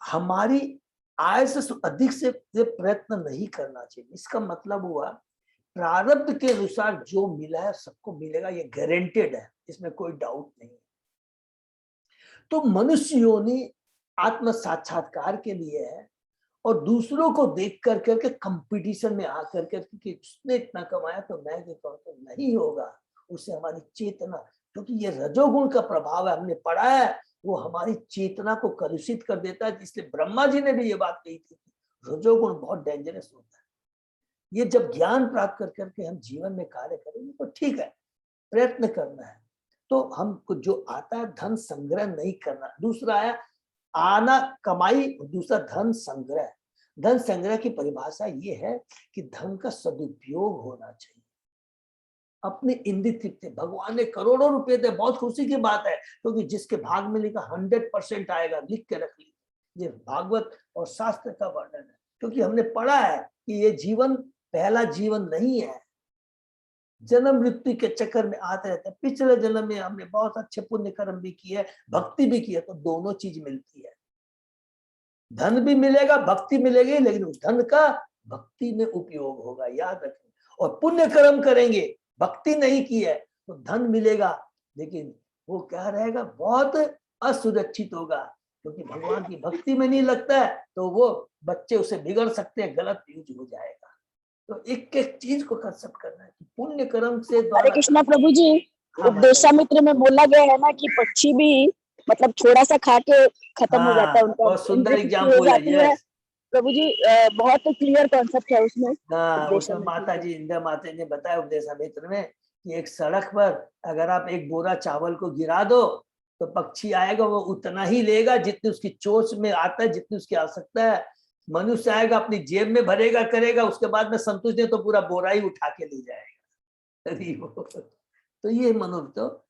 हमारी आय से अधिक से प्रयत्न नहीं करना चाहिए। इसका मतलब हुआ प्रारब्ध के अनुसार जो मिला है सबको मिलेगा, ये गारंटेड है, इसमें कोई डाउट नहीं है। तो मनुष्य योनि आत्म साक्षात्कार के लिए है और दूसरों को देख कर करके कंपटीशन में आकर करके कि उसने इतना कमाया तो मैं भी कहूँ तो नहीं होगा। उससे हमारी चेतना, क्योंकि ये रजोगुण का प्रभाव है, हमने पढ़ा है, वो हमारी चेतना को कलुषित कर देता है। इसलिए ब्रह्मा जी ने भी ये बात कही थी कि रजोगुण बहुत डेंजरस होता है। ये जब ज्ञान प्राप्त कर करके हम जीवन में कार्य करेंगे तो ठीक है, प्रयत्न करना है। तो हमको जो आता है धन संग्रह नहीं करना। दूसरा आया आना कमाई, दूसरा धन संग्रह। धन संग्रह की परिभाषा ये है कि धन का सदुपयोग होना चाहिए। अपनी इंद्रिय तृप्ति, भगवान ने करोड़ों रुपए दे, बहुत खुशी की बात है, क्योंकि जिसके भाग में लिखा 100% आएगा, लिख के रख लीजिए। ये भागवत और शास्त्र का वर्णन है, क्योंकि हमने पढ़ा है कि ये जीवन पहला जीवन नहीं है। जन्म मृत्यु के चक्कर में आते रहते हैं। पिछले जन्म में हमने बहुत अच्छे पुण्य कर्म भी किए, भक्ति भी की है, तो दोनों चीज मिलती है। धन भी मिलेगा, भक्ति मिलेगी, लेकिन उस धन का भक्ति में उपयोग होगा, याद रखें। और पुण्य कर्म करेंगे, भक्ति नहीं की है तो धन मिलेगा, लेकिन वो क्या रहेगा, बहुत असुरक्षित होगा, क्योंकि भगवान की भक्ति में नहीं लगता है तो वो बच्चे उसे बिगड़ सकते हैं, गलत यूज हो जाएगा। तो एक एक चीज को कंसेप्ट करना है कि पुण्य कर्म से हरे कृष्णा प्रभु जी। उपदेशामित्र में बोला गया है ना कि पक्षी भी मतलब थोड़ा सा खा के खत्म हो जाता है उनका, बहुत सुंदर एग्जाम्पल है। प्रभु जी बहुत क्लियर कॉन्सेप्ट है उसमें। उसमें माता जी इंदिरा माता ने बताया उपदेशामित्र में कि एक सड़क पर अगर आप एक बोरा चावल को गिरा दो तो पक्षी आएगा, वो उतना ही लेगा जितनी उसकी चोंच में आता है, जितनी उसकी आवश्यकता है। मनुष्य आएगा, अपनी जेब में भरेगा करेगा, उसके बाद में संतुष्ट नहीं तो पूरा बोरा ही उठा के ले जाएगा। तो ये मनुष्य तो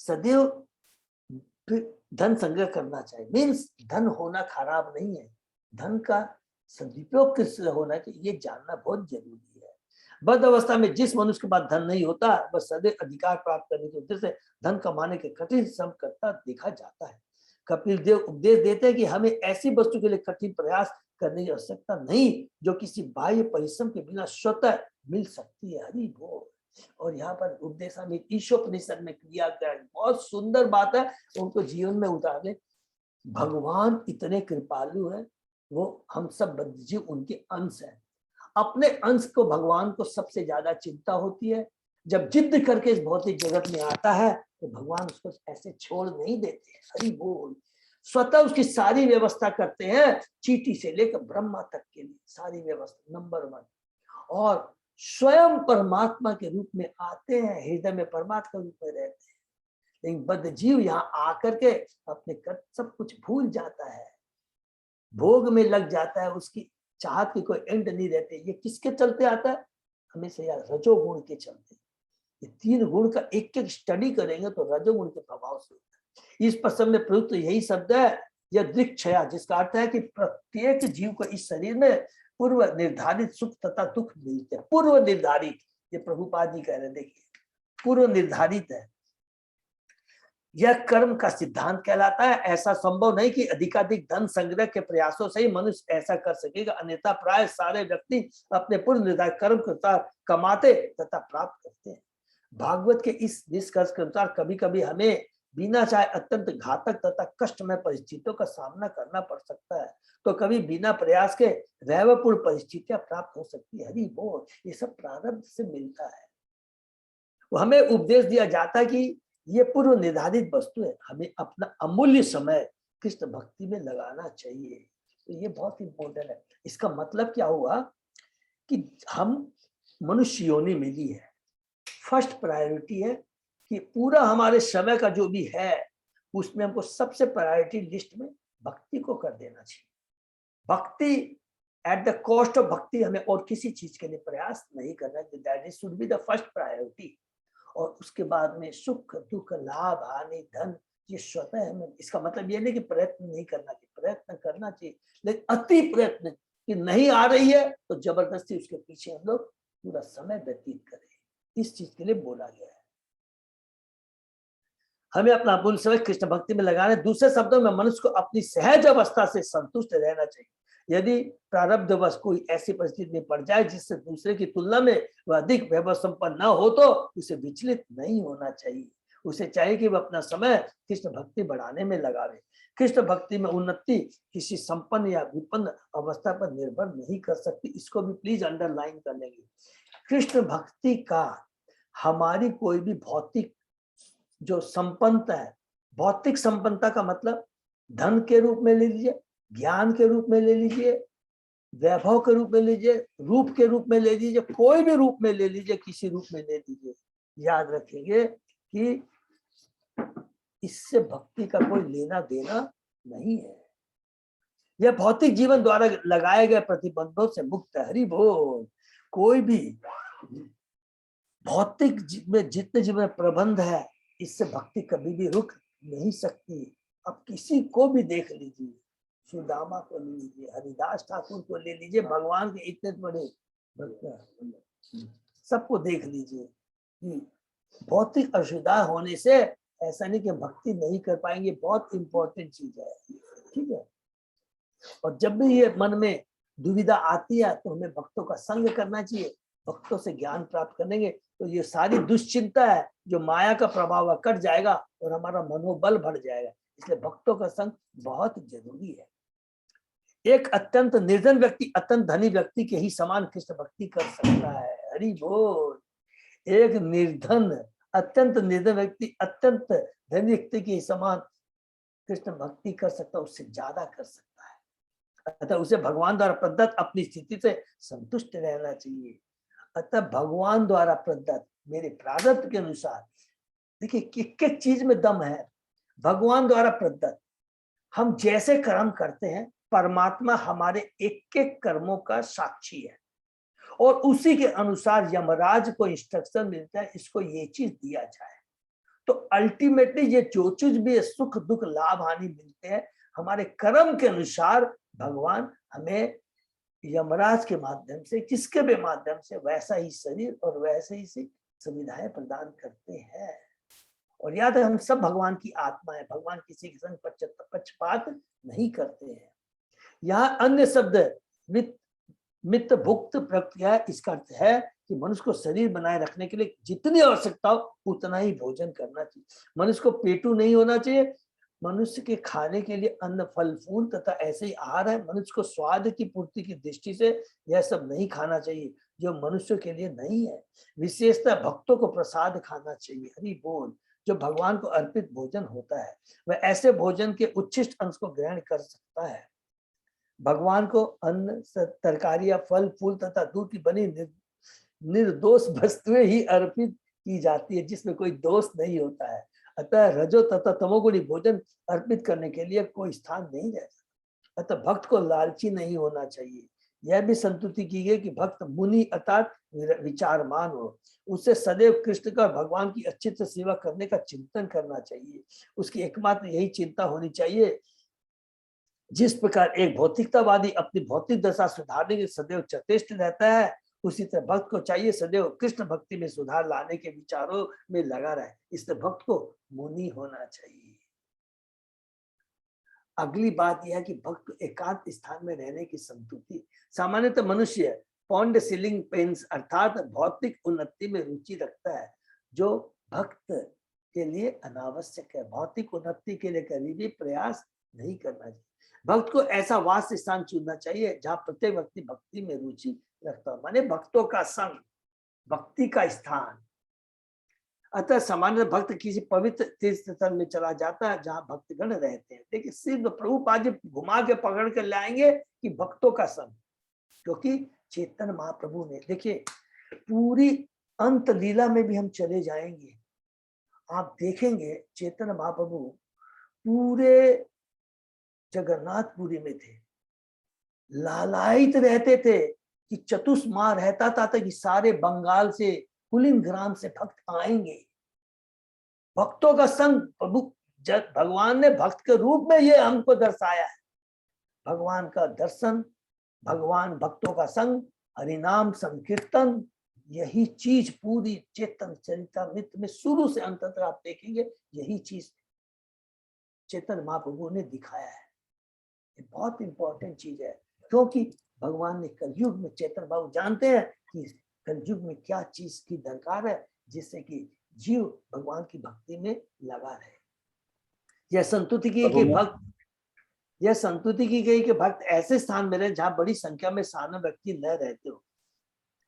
सदैव धन संग्रह करना चाहिए। मीन्स धन होना खराब नहीं है, धन का सदुपयोग किससे होना चाहिए ये जानना बहुत जरूरी है। बद्ध अवस्था में जिस मनुष्य के पास धन नहीं होता, वह सदैव अधिकार प्राप्त करने के उद्देश्य से धन कमाने के कठिन श्रम करता देखा जाता है। कपिल देव उपदेश देते हैं कि हमें ऐसी वस्तु के लिए कठिन प्रयास करने की आवश्यकता नहीं जो किसी बाह्य परिश्रम के बिना स्वतः मिल सकती है। हरि बोल। और यहाँ पर उपदेशामित्र ईशोपनिषद में क्रिया कर बहुत सुंदर बात है, उनको जीवन में उतार ले। भगवान इतने कृपालु है, वो हम सब बद्ध जीव उनके अंश हैं। अपने अंश को भगवान को सबसे ज्यादा चिंता होती है। जब जिद्द करके इस भौतिक जगत में आता है तो भगवान उसको ऐसे छोड़ नहीं देते। हरि बोल। स्वतः उसकी सारी व्यवस्था करते हैं, चीटी से लेकर ब्रह्मा तक के लिए सारी व्यवस्था नंबर 1। और स्वयं परमात्मा के रूप में आते हैं, हृदय में परमात्मा के रूप में रहते हैं। लेकिन बद्ध जीव यहाँ आकर के अपने सब कुछ भूल जाता है, भोग में लग जाता है, उसकी चाहत की कोई एंड नहीं रहते। ये किसके चलते आता है? हमेशा यार रजोगुण के चलते। ये 3 गुण का एक एक स्टडी करेंगे तो रजोगुण के प्रभाव से होता है। इस प्रसंग में प्रयुक्त यही शब्द है, यह दृक्षया, जिसका अर्थ है कि प्रत्येक जीव को इस शरीर में पूर्व निर्धारित सुख तथा दुख मिलते हैं। पूर्व निर्धारित, ये प्रभुपाद जी कह रहे हैं, देखिए पूर्व निर्धारित है। यह कर्म का सिद्धांत कहलाता है। ऐसा संभव नहीं कि अधिकाधिक धन संग्रह के प्रयासों से ही मनुष्य ऐसा कर सकेगा, अन्यथा प्राय सारे व्यक्ति अपने पूर्व निर्धारित कर्म के अनुसार कमाते तथा प्राप्त करते हैं। भागवत के इस निष्कर्ष के अनुसार कभी कभी हमें बिना चाहे अत्यंत घातक तथा कष्टमय परिस्थितियों का सामना करना पड़ सकता है, तो कभी बिना प्रयास के वैभवपूर्ण परिस्थितियां प्राप्त हो सकती है। हरि बोल। ये सब प्रारब्ध से मिलता है। हमें उपदेश दिया जाता है कि ये पूर्व निर्धारित वस्तु है, हमें अपना अमूल्य समय कृष्ण भक्ति में लगाना चाहिए। तो ये बहुत इंपॉर्टेंट है। इसका मतलब क्या हुआ कि हम मनुष्य योनि मिली है, फर्स्ट प्रायोरिटी है कि पूरा हमारे समय का जो भी है उसमें हमको सबसे प्रायोरिटी लिस्ट में भक्ति को कर देना चाहिए। भक्ति एट द कॉस्ट ऑफ भक्ति, हमें और किसी चीज के लिए प्रयास नहीं करना चाहिए। That is should be the first priority. और उसके बाद में सुख दुख लाभ हानि धन ये स्वतः है। इसका मतलब ये नहीं कि प्रयत्न नहीं करना चाहिए, प्रयत्न करना चाहिए, लेकिन अति प्रयत्न कि नहीं आ रही है तो जबरदस्ती उसके पीछे हम लोग पूरा समय व्यतीत करें, इस चीज के लिए बोला गया है। हमें अपना पूर्ण समय कृष्ण भक्ति में लगाना है। दूसरे शब्दों में मनुष्य को अपनी सहज अवस्था से संतुष्ट रहना चाहिए। यदि प्रारब्धवश कोई ऐसी परिस्थिति में पड़ जाए जिससे दूसरे की तुलना में वह अधिक वैभव संपन्न न हो तो उसे विचलित नहीं होना चाहिए। उसे चाहिए कि वह अपना समय कृष्ण भक्ति बढ़ाने में लगावे। कृष्ण भक्ति में उन्नति किसी संपन्न या विपन्न अवस्था पर निर्भर नहीं कर सकती। इसको भी प्लीज अंडरलाइन कर लेंगे। कृष्ण भक्ति का हमारी कोई भी भौतिक जो संपन्नता है, भौतिक संपन्नता का मतलब धन के रूप में ले लीजिए, ज्ञान के रूप में ले लीजिए, वैभव के रूप में लीजिए, रूप के रूप में ले लीजिए, कोई भी रूप में ले लीजिए, किसी रूप में ले लीजिए, याद रखेंगे कि इससे भक्ति का कोई लेना देना नहीं है। यह भौतिक जीवन द्वारा लगाए गए प्रतिबंधों से मुक्त है। हरि बोल। कोई भी भौतिक में जितने जीवन प्रबंध है, इससे भक्ति कभी भी रुक नहीं सकती। अब किसी को भी देख लीजिए, सुदामा को ले लीजिए, हरिदास ठाकुर को ले लीजिए, भगवान के इतने बड़े भक्त, सबको देख लीजिए कि भौतिक असुविधा होने से ऐसा नहीं कि भक्ति नहीं कर पाएंगे। बहुत इंपॉर्टेंट चीज है, ठीक है। और जब भी ये मन में दुविधा आती है तो हमें भक्तों का संग करना चाहिए। भक्तों से ज्ञान प्राप्त करेंगे तो ये सारी दुश्चिंता है जो माया का प्रभाव कट जाएगा और हमारा मनोबल बढ़ जाएगा। इसलिए भक्तों का संग बहुत जरूरी है। एक अत्यंत निर्धन व्यक्ति अत्यंत धनी व्यक्ति के ही समान कृष्ण भक्ति कर सकता है। हरि बोल। एक निर्धन अत्यंत निर्धन व्यक्ति अत्यंत धनी व्यक्ति के ही समान कृष्ण भक्ति कर सकता है, उससे ज्यादा कर सकता है। अतः उसे भगवान द्वारा प्रदत्त अपनी स्थिति से संतुष्ट रहना चाहिए। अतः भगवान द्वारा प्रदत्त मेरे प्रारब्ध के अनुसार, देखिए किस चीज में दम है। भगवान द्वारा प्रदत्त हम जैसे कर्म करते हैं, परमात्मा हमारे एक एक कर्मों का साक्षी है और उसी के अनुसार यमराज को इंस्ट्रक्शन मिलता है, इसको ये चीज दिया जाए। तो अल्टीमेटली ये जो चीज भी सुख दुख लाभ हानि मिलते हैं, हमारे कर्म के अनुसार भगवान हमें यमराज के माध्यम से, किसके भी माध्यम से, वैसा ही शरीर और वैसे ही सुविधाएं प्रदान करते हैं। और याद है, हम सब भगवान की आत्मा है। भगवान किसी के संग पक्षपात नहीं करते हैं। यहाँ अन्य शब्द मित्र भुक्त प्रक्रिया, इसका अर्थ है कि मनुष्य को शरीर बनाए रखने के लिए जितनी आवश्यकता हो उतना ही भोजन करना चाहिए। मनुष्य को पेटू नहीं होना चाहिए। मनुष्य के खाने के लिए अन्न फल फूल तथा ऐसे ही आहार है। मनुष्य को स्वाद की पूर्ति की दृष्टि से यह सब नहीं खाना चाहिए जो मनुष्य के लिए नहीं है। विशेषतः भक्तों को प्रसाद खाना चाहिए। हरि बोल। जो भगवान को अर्पित भोजन होता है वह ऐसे भोजन के उच्छिष्ट अंश को ग्रहण कर सकता है। भगवान को अन्न तरकारियां फल फूल तथा दूध की बनी निर्दोष वस्तुएं ही अर्पित की जाती है जिसमें कोई दोष नहीं होता है। अतः रजो तथा तमोगुणी भोजन अर्पित करने के लिए कोई स्थान नहीं रहता। अतः भक्त को लालची नहीं होना चाहिए। यह भी संतुति की गई कि भक्त मुनि अर्थात विचारमान हो। उससे सदैव कृष्ण का भगवान की अच्छी से सेवा करने का चिंतन करना चाहिए। उसकी एकमात्र यही चिंता होनी चाहिए। जिस प्रकार एक भौतिकतावादी अपनी भौतिक दशा सुधारने के सदैव चेष्ट रहता है, उसी तरह भक्त को चाहिए सदैव कृष्ण भक्ति में सुधार लाने के विचारों में लगा रहे। इसलिए भक्त को मुनि होना चाहिए। अगली बात यह है कि भक्त एकांत स्थान में रहने की संतुति। सामान्यतः मनुष्य पौंड सीलिंग पेंस अर्थात भौतिक उन्नति में रुचि रखता है, जो भक्त के लिए अनावश्यक है। भौतिक उन्नति के लिए कभी भी प्रयास नहीं करना चाहिए। भक्त को ऐसा वास स्थान चुनना चाहिए जहां प्रत्येक व्यक्ति भक्ति में रुचि रखता हो, माने भक्तों का संग, भक्ति का स्थान। अतः सामान्य भक्त किसी पवित्र तीर्थ स्थल में चला जाता है जहां भक्तगण रहते हैं। देखिए सिर्फ प्रभुपाद जी घुमा के पकड़ कर लाएंगे कि भक्तों का संग, क्योंकि चैतन्य महाप्रभु ने, देखिए पूरी अंत लीला में भी हम चले जाएंगे, आप देखेंगे चैतन्य महाप्रभु पूरे जगन्नाथपुरी में थे, लालायित रहते थे कि चतुष्माह रहता था कि सारे बंगाल से कुलीन ग्राम से भक्त आएंगे। भक्तों का संग प्रभु भगवान ने भक्त के रूप में ये हमको दर्शाया है। भगवान का दर्शन, भगवान भक्तों का संग, हरिनाम संकीर्तन, यही चीज पूरी चेतन चरितामृत में शुरू से अंत तक आप देखेंगे, यही चीज चेतन महाप्रभु ने दिखाया है। ये बहुत इंपॉर्टेंट चीज है, क्योंकि भगवान ने कलयुग में, चेतन बाबू जानते हैं कि कलयुग में क्या चीज की दरकार है, जिससे कि जीव भगवान की भक्ति में लगा रहे। यह संतुति की कि भक्त, यह संतुति की गई कि भक्त ऐसे स्थान में रहे जहां बड़ी संख्या में साधु व्यक्ति न रहते हो।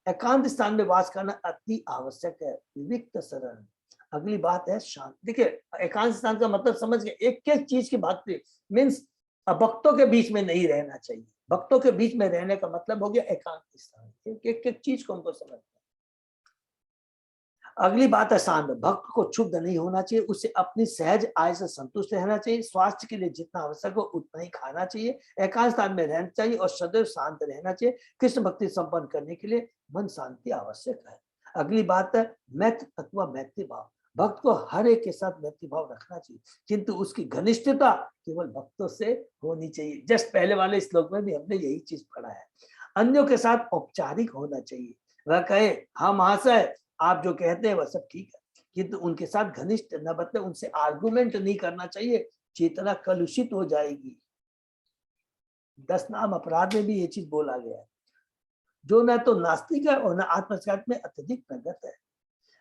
एकांत स्थान में वास करना अति आवश्यक है। विविक्त शरण, अगली बात है शांति। देखिए एकांत स्थान का मतलब समझ गए, एक एक चीज की भक्ति मीन्स भक्तों के बीच में नहीं रहना चाहिए। भक्तों के बीच में रहने का मतलब हो गया एकांत स्थान, एक एक चीज को हमको समझना। अगली बात है शांत, भक्त को क्षुब्ध नहीं होना चाहिए, उसे अपनी सहज आय से संतुष्ट रहना चाहिए, स्वास्थ्य के लिए जितना आवश्यक हो उतना ही खाना चाहिए, एकांत स्थान में रहना चाहिए और सदैव शांत रहना चाहिए। कृष्ण भक्ति संपन्न करने के लिए मन शांति आवश्यक है। अगली बात है मैत्र अथवा मैत्री भाव, भक्त को हर एक के साथ मैत्री भाव रखना चाहिए, किंतु उसकी घनिष्ठता केवल भक्तों से होनी चाहिए। जस्ट पहले वाले श्लोक में भी हमने यही चीज पढ़ा है। अन्यों के साथ औपचारिक होना चाहिए, वह कहे हाँ महाशय आप जो कहते हैं वह सब ठीक है, किंतु उनके साथ घनिष्ठ न बतले, उनसे आर्गुमेंट नहीं करना चाहिए, चेतना कलुषित हो जाएगी। 10 नाम अपराध में भी ये चीज बोला गया है। जो न तो नास्तिक है और न आत्मसात में अत्यधिक प्रगत है।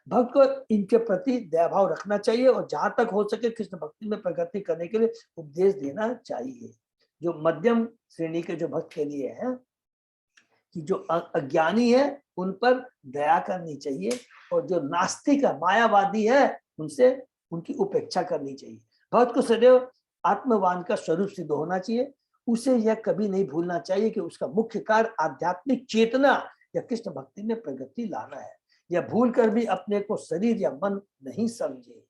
भक्त को इनके प्रति दयाभाव रखना चाहिए और जहां तक हो सके कृष्ण भक्ति में प्रगति करने के लिए उपदेश देना चाहिए। जो मध्यम श्रेणी के जो भक्त के लिए है कि जो अज्ञानी है उन पर दया करनी चाहिए, और जो नास्तिक है मायावादी है उनसे उनकी उपेक्षा करनी चाहिए। भक्त को सदैव आत्मवान का स्वरूप सिद्ध होना चाहिए, उसे यह कभी नहीं भूलना चाहिए कि उसका मुख्य कार्य आध्यात्मिक चेतना या कृष्ण भक्ति में प्रगति लाना है। यह भूल कर भी अपने को शरीर या मन नहीं समझे।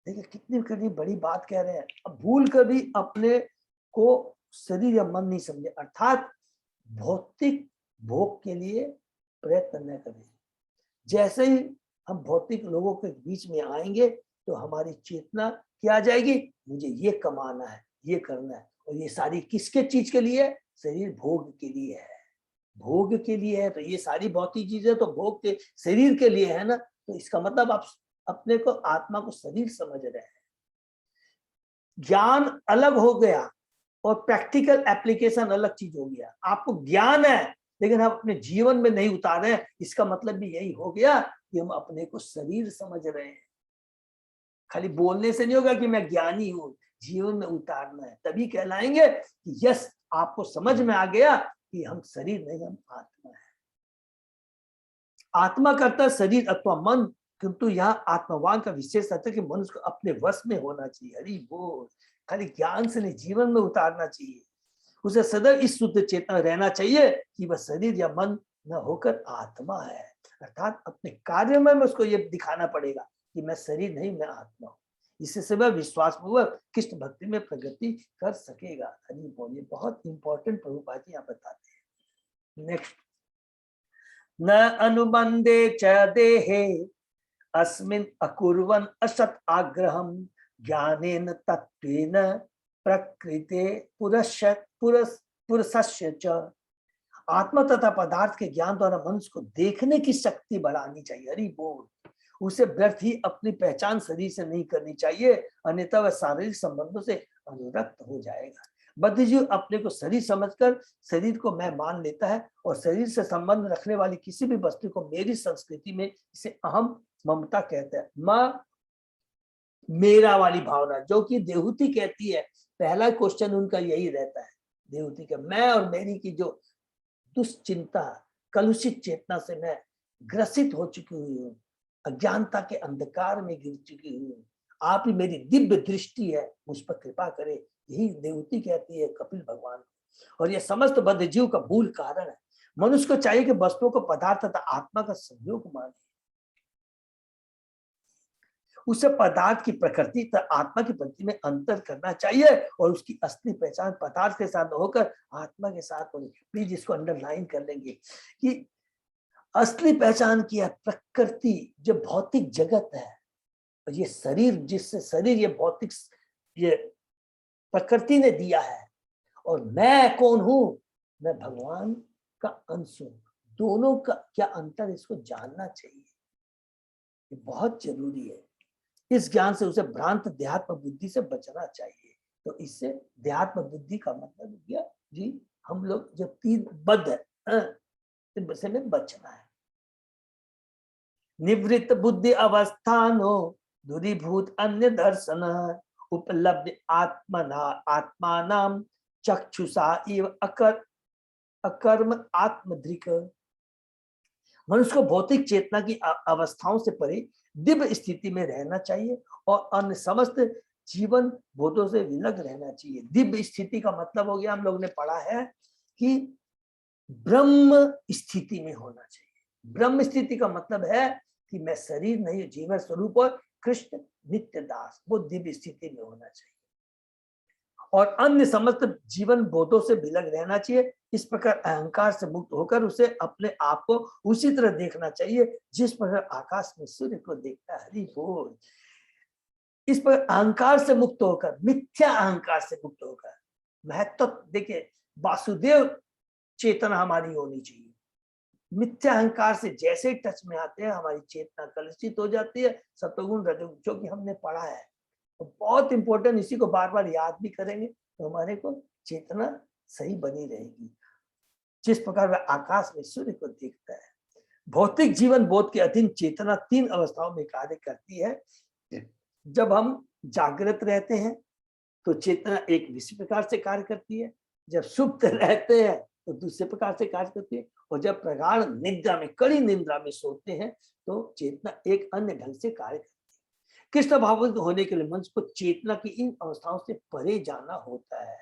देखिए कितनी बड़ी बात कह रहे हैं, अब भूल कर भी अपने को शरीर या मन नहीं समझे, अर्थात भौतिक भोग के लिए प्रयत्न न करें। जैसे ही हम भौतिक लोगों के बीच में आएंगे तो हमारी चेतना क्या आ जाएगी, मुझे ये कमाना है, ये करना है, और ये सारी किसके चीज के लिए, शरीर भोग के लिए है, भोग के लिए है। तो ये सारी भौतिक चीजें तो भोग के शरीर के लिए है ना, तो इसका मतलब आप अपने को आत्मा को शरीर समझ रहे हैं। ज्ञान अलग हो गया और प्रैक्टिकल एप्लीकेशन अलग चीज हो गया। आपको ज्ञान है लेकिन हम अपने जीवन में नहीं उतार रहे हैं, इसका मतलब भी यही हो गया कि हम अपने को शरीर समझ रहे हैं। खाली बोलने से नहीं होगा कि मैं ज्ञानी हूं, जीवन में उतारना है, तभी कहलाएंगे कि यस आपको समझ में आ गया कि हम शरीर नहीं, हम आत्मा है। आत्मा करता शरीर अथवा मन, किंतु यहाँ आत्मवान का विशेष अर्थ है कि मनुष्य को अपने वश में होना चाहिए। हरि बोल, खाली ज्ञान से नहीं जीवन में उतारना चाहिए। उसे सदैव इस शुद्ध चेतना रहना चाहिए कि वह शरीर या मन न होकर आत्मा है, अर्थात अपने कार्य में उसको ये दिखाना पड़ेगा कि मैं शरीर नहीं, मैं आत्मा हूँ। इससे वह विश्वास पूर्वक कृष्ण भक्ति में प्रगति कर सकेगा। हरि बोल, ये बहुत इंपॉर्टेंट प्रभुपाद जी यहाँ बताते हैं। नेक्स्ट, न अनुबंधे च देहे अस्मिन् अकुर्वन् असत् आग्रहं ज्ञानेन तत्त्वेन प्रकृते पुरुषस्य च। आत्मा तथा पदार्थ के ज्ञान द्वारा मनुष्य को देखने की शक्ति बढ़ानी चाहिए। हरि बोल, उसे व्यर्थ ही अपनी पहचान शरीर से नहीं करनी चाहिए, अन्यथा वह शारीरिक संबंधों से अनुरक्त हो जाएगा। बद्धजीव अपने को शरीर समझकर शरीर को मैं मान लेता है और शरीर से संबंध रखने वाली किसी भी वस्तु को मेरी संस्कृति में इसे अहम ममता कहते हैं। माँ मेरा वाली भावना जो कि देहूती कहती है, पहला क्वेश्चन उनका यही रहता है देहूती का, मैं और मेरी की जो दुश्चिंता कलुषित चेतना से मैं ग्रसित हो चुकी हुई हूँ, अज्ञानता के अंधकार में गिर चुकी हुई हूँ, आप ही मेरी दिव्य दृष्टि है, मुझ पर कृपा करे, यही देवती कहती है कपिल भगवान। और यह समस्त बद्ध जीव का मूल कारण है। मनुष्य को चाहिए कि वस्तुओं को पदार्थ तथा आत्मा का संयोग माने, उसे पदार्थ की प्रकृति तथा आत्मा की प्रकृति में अंतर करना चाहिए और उसकी असली पहचान पदार्थ के साथ होकर आत्मा के साथ होगी। प्लीज इसको अंडरलाइन कर लेंगे कि असली पहचान की है प्रकृति, जो भौतिक जगत है, और ये शरीर, जिससे शरीर ये भौतिक ये प्रकृति ने दिया है, और मैं कौन हूं, मैं भगवान का अंश हूं, दोनों का क्या अंतर, इसको जानना चाहिए, ये बहुत जरूरी है। इस ज्ञान से उसे भ्रांत देहात्म बुद्धि से बचना चाहिए। तो इससे देहात्म बुद्धि का मतलब हो गया जी, हम लोग जो तीन बद्ध है में बचना है। निवृत्त बुद्धि अवस्थानो दूरीभूत अन्य दर्शन उपलब्ध आत्मानाम चक्षुषा इव अकर्म आत्मधृक। मनुष्य को भौतिक चेतना की अवस्थाओं से परे दिव्य स्थिति में रहना चाहिए और अन्य समस्त जीवन बोधों से विलग रहना चाहिए। दिव्य स्थिति का मतलब हो गया, हम लोग ने पढ़ा है कि ब्रह्म स्थिति में होना चाहिए। ब्रह्म स्थिति का मतलब है कि मैं शरीर नहीं, जीवन स्वरूप और कृष्ण नित्य दास, वो दिव्य स्थिति में होना चाहिए और अन्य समस्त जीवन बोधों से विलग रहना चाहिए। इस प्रकार अहंकार से मुक्त होकर उसे अपने आप को उसी तरह देखना चाहिए जिस प्रकार आकाश में सूर्य को देखता है। हरि बोल। इस पर अहंकार से मुक्त होकर, मिथ्या अहंकार से मुक्त होकर, महत्व देखिए, वासुदेव चेतना हमारी होनी चाहिए। मिथ्या अहंकार से जैसे ही टच में आते हैं हमारी चेतना कलुषित हो जाती है, सत्वगुण रजोगुण, जो कि हमने पढ़ा है। तो बहुत इंपॉर्टेंट, इसी को बार बार याद भी करेंगे तो हमारे को चेतना सही बनी रहेगी। जिस प्रकार वह आकाश में सूर्य को देखता है। भौतिक जीवन बोध के अधीन चेतना तीन अवस्थाओं में कार्य करती है। जब हम जागृत रहते हैं तो चेतना एक विशेष प्रकार से कार्य करती है, जब सुप्त रहते हैं तो दूसरे प्रकार से कार्य करती है, और जब प्रगाढ़ निद्रा में, कड़ी निद्रा में सोते हैं तो चेतना एक अन्य ढंग से कार्य करती है। कृष्ण भावुक होने के लिए मनुष्य को चेतना की इन अवस्थाओं से परे जाना होता है।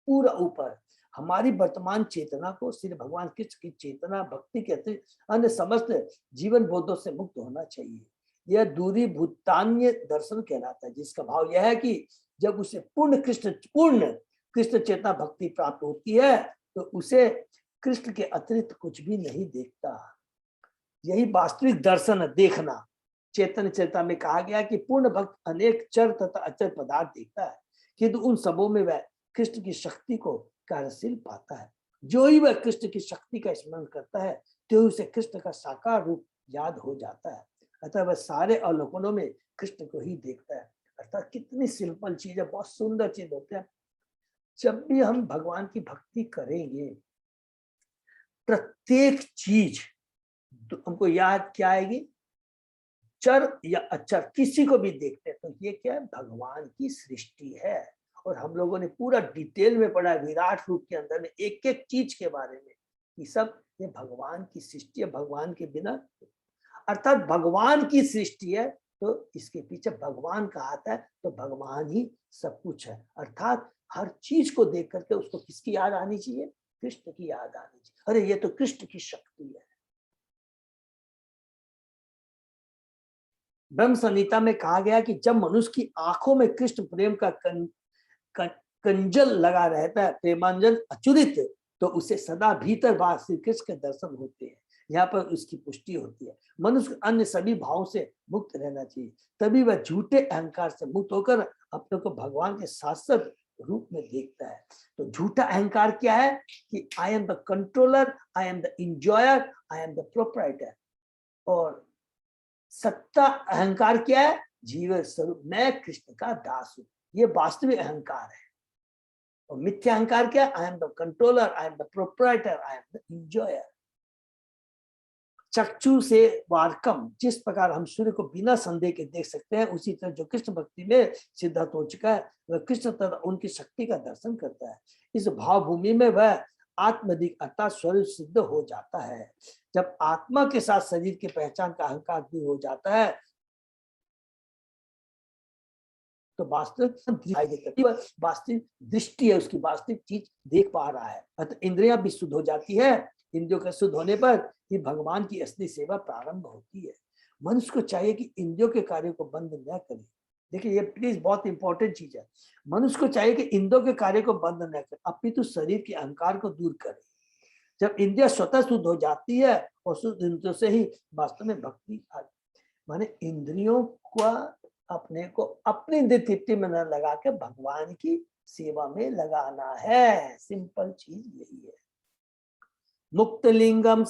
पूरा ऊपर हमारी वर्तमान चेतना को श्री भगवान कृष्ण की चेतना भक्ति के अतिरिक्त अन्य समस्त जीवन बोधों से मुक्त होना चाहिए। यह दूरी भूतान्य दर्शन कहलाता है, जिसका भाव यह है कि जब उसे पूर्ण कृष्ण चेतना भक्ति प्राप्त होती है तो उसे कृष्ण के अतिरिक्त कुछ भी नहीं देखता। यही वास्तविक दर्शन है, देखना। चेतन चेतना में कहा गया कि पूर्ण भक्त अनेक चर तथा अचर पदार्थ देखता है, किंतु उन सबों में वह कृष्ण की शक्ति को कार्यशील पाता है। जो ही वह कृष्ण की शक्ति का स्मरण करता है तो उसे कृष्ण का साकार रूप याद हो जाता है। अतः वह सारे अवलोकनों में कृष्ण को ही देखता है। अर्थात कितनी सिंपल चीज है, बहुत सुंदर चीज होती है। जब भी हम भगवान की भक्ति करेंगे, प्रत्येक चीज तो हमको याद क्या आएगी, चर या अचर, किसी को भी देखते हैं तो ये क्या है, भगवान की सृष्टि है। और हम लोगों ने पूरा डिटेल में पढ़ा है विराट रूप के अंदर में एक एक चीज के बारे में, ये सब ये भगवान की सृष्टि है, भगवान के बिना, अर्थात भगवान की सृष्टि है तो इसके पीछे भगवान का हाथ है, तो भगवान ही सब कुछ है। अर्थात हर चीज को देख करके उसको किसकी याद आनी चाहिए, कृष्ण की याद आनी चाहिए। अरे ये तो कृष्ण की शक्ति है। ब्रह्म संहिता में कहा गया कि जब मनुष्य की आंखों में कृष्ण प्रेम का कंजल लगा रहता है, प्रेमांजन अचुरित, तो उसे सदा भीतर बाहर श्री कृष्ण के दर्शन होते हैं। यहाँ पर उसकी पुष्टि होती है। मनुष्य अन्य सभी भावों से मुक्त रहना चाहिए, तभी वह झूठे अहंकार से मुक्त होकर अपने को भगवान के शाश्वत रूप में देखता है। तो झूठा अहंकार क्या है कि I am the controller, I am the enjoyer, I am the proprietor. और सत्ता अहंकार क्या है, जीवन स्वरूप, मैं कृष्ण का दास हूं, ये वास्तविक अहंकार है। और मिथ्या अहंकार क्या, I am the controller, I am the proprietor, I am the enjoyer. चक्षु से वारकम, जिस प्रकार हम सूर्य को बिना संदेह के देख सकते हैं, उसी तरह जो कृष्ण भक्ति में सिद्धार्थ हो चुका है वह कृष्ण तथा उनकी शक्ति का दर्शन करता है। इस भावभूमि में वह आत्मधिक अर्थात स्वरूप सिद्ध हो जाता है। जब आत्मा के साथ शरीर की पहचान का अहंकार दूर हो जाता है तो वास्तविक दृष्टि है, उसकी वास्तविक चीज देख पा रहा है। अतः इंद्रियां भी शुद्ध हो जाती है। इंद्रियों के शुद्ध होने पर ही भगवान की असली सेवा प्रारंभ होती है। मनुष्य को चाहिए कि इंद्रियों के कार्यों को बंद न करे। देखिए ये प्लीज बहुत इंपॉर्टेंट चीज है। मनुष्य को चाहिए कि इंद्रियों के कार्य को बंद न करे, अपितु शरीर के अहंकार को दूर करे। जब इंद्रिया स्वतः शुद्ध हो जाती है और शुद्ध इंद्रियों से ही वास्तव में भक्ति माने इंद्रियों का अपने को अपनी इंद्रिय तृप्ति में न लगा के भगवान की सेवा में लगाना है। सिंपल चीज यही है। मुक्तलिंगम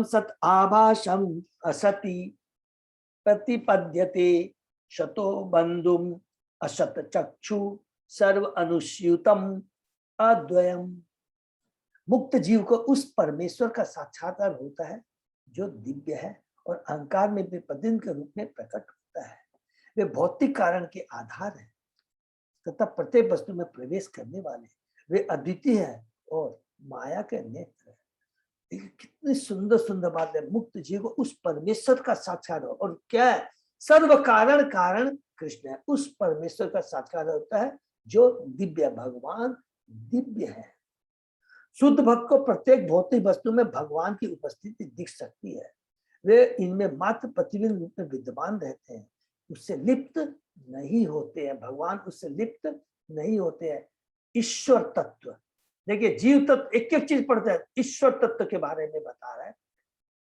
सत आभासम असति प्रतिपद्यते शतो बंधुम असत चक्षु सर्व अनुस्यूतम अद्वयम। मुक्त जीव को उस परमेश्वर का साक्षात्कार होता है जो दिव्य है और अहंकार में भी प्रतिबिंब के रूप में प्रकट होता है। वे भौतिक कारण के आधार है तथा प्रत्येक वस्तु में प्रवेश करने वाले, वे अद्वितीय है और माया के नेत्र है। कितनी सुंदर सुंदर बात है। मुक्त जीव को उस परमेश्वर का साक्षात्कार, और क्या है, सर्व कारण कारण कृष्ण है। उस परमेश्वर का साक्षात्कार होता है जो दिव्य, भगवान दिव्य है। शुद्ध भक्त को प्रत्येक भौतिक वस्तु में भगवान की उपस्थिति दिख सकती है। वे इनमें मात्र प्रतिबिंब रूप में विद्यमान रहते हैं, उससे लिप्त नहीं होते हैं। भगवान उससे लिप्त नहीं होते हैं। ईश्वर तत्व, देखिए जीव तत्व एक एक चीज पढ़ते हैं, ईश्वर तत्व के बारे में बता रहा है,